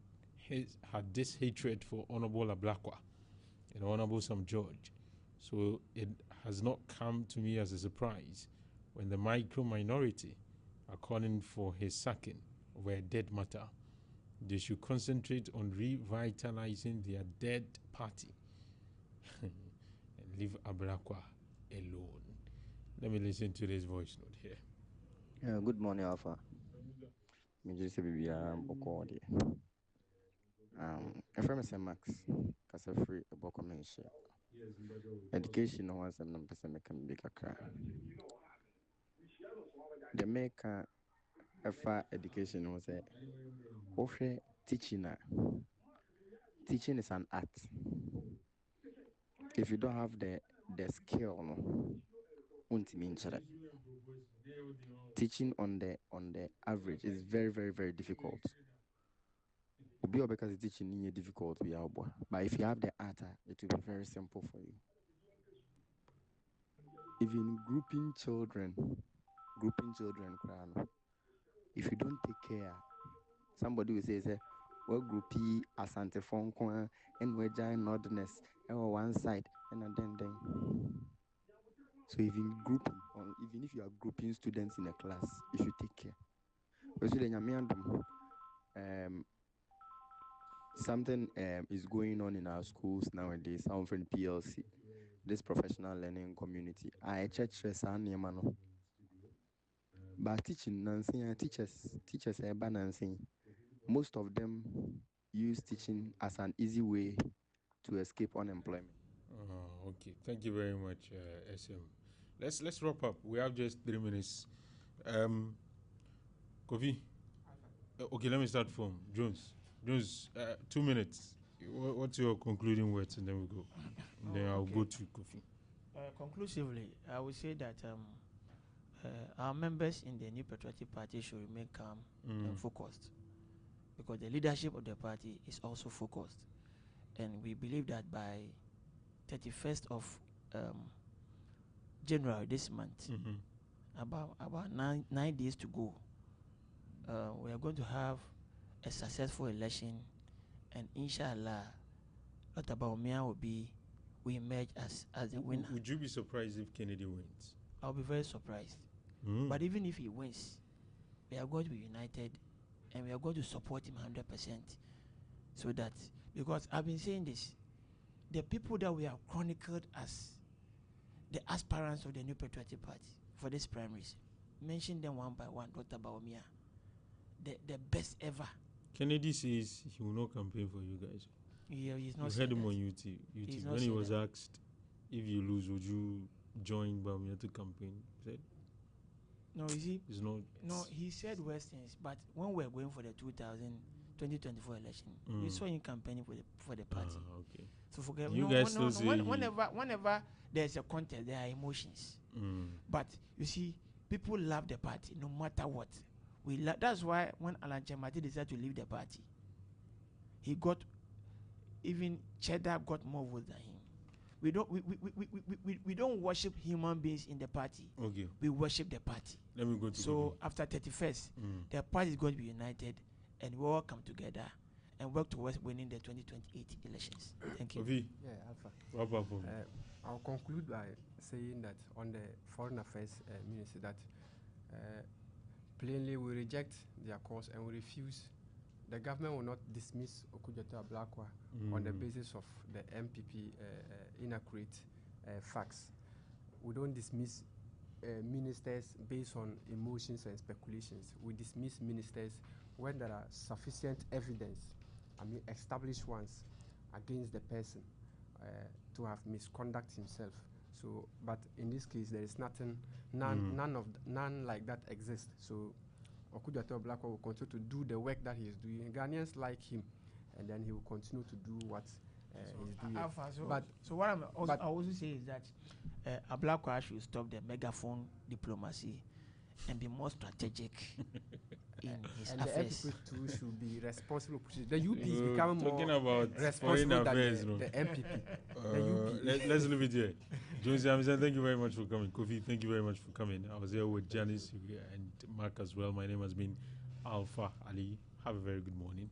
this hatred for Honorable Ablakwa and Honorable Sam George. So it has not come to me as a surprise when the micro minority are calling for his sacking over a dead matter. They should concentrate on revitalizing their dead party and leave Ablakwa alone. Let me listen to this voice note here. Good morning, Alpha. Me just say baby okodi. If I'm say Max, cause I free about comment share. Education no one some person make can be kakra. The make education was a teaching. Teaching is an art. If you don't have the skill, no, teaching on the average is very, very, very difficult. Because teaching is difficult, but if you have the art, it will be very simple for you. Even grouping children, if you don't take care, somebody will say, what groupie asante phone and we giant oddness and one side and then. So even if you are grouping students in a class, you should take care. Something is going on in our schools nowadays. I'm from PLC, this professional learning community. I church but teaching teachers most of them use teaching as an easy way to escape unemployment. Okay, thank you very much, SM. Let's wrap up. We have just 3 minutes. Kofi. Okay, let me start from Jones. Jones, 2 minutes. What's your concluding words, and then we go. And then I'll okay. go to Kofi. Conclusively, I would say that our members in the New Patriotic Party should remain calm and focused, because the leadership of the party is also focused, and we believe that by 31st of January this month, about 9 days to go, we are going to have a successful election, and inshallah, Dr. Baumia will emerge as the winner. Would you be surprised if Kennedy wins? I'll be very surprised. But even if he wins, we are going to be united, and we are going to support him 100%. So that, because I've been saying this, the people that we have chronicled as the aspirants of the New Patriotic Party for these primaries, mention them one by one. Dr. Baumia, the best ever. Kennedy says he will not campaign for you guys. Yeah, he's not. You heard him on YouTube. When he was asked if you lose, would you join Baumia to campaign? He said, no, you see, it's not. No, he said worse things. But when we're going for the 2024 election, we saw him campaigning for the party. Okay. So forget. You guys still say whenever there's a contest, there are emotions. But you see, people love the party no matter what. That's why when Alan Chemati decided to leave the party, he got, even Cheddar got more votes than him. We don't worship human beings in the party. Okay. We worship the party. Let me go to. So after 31st, the party is going to be united, and we all come together and work towards winning the 2028 elections. Thank you. Kofi. Yeah, Alpha. Wrap up. I'll conclude by saying that on the Foreign Affairs Ministry, that plainly we reject their cause and we refuse. The government will not dismiss Okudzeto Ablakwa on the basis of the MPP inaccurate facts. We don't dismiss ministers based on emotions and speculations. We dismiss ministers when there are sufficient evidence, established ones, against the person to have misconduct himself. So, but in this case, there is none like that exists. So, Okudzeto Ablakwa will continue to do the work that he is doing. Ghanaians like him, and then he will continue to do what he's doing. Alpha, so what I also say is that Ablakwa should stop the megaphone diplomacy and be more strategic in his and affairs. the MPP too should be responsible. The UP is becoming talking more about responsible than affairs, the MPP. The UP. Let's leave it here. Jonesy Amisa, thank you very much for coming. Kofi, thank you very much for coming. I was here with Janice and Mark as well. My name has been Alfa Ali. Have a very good morning.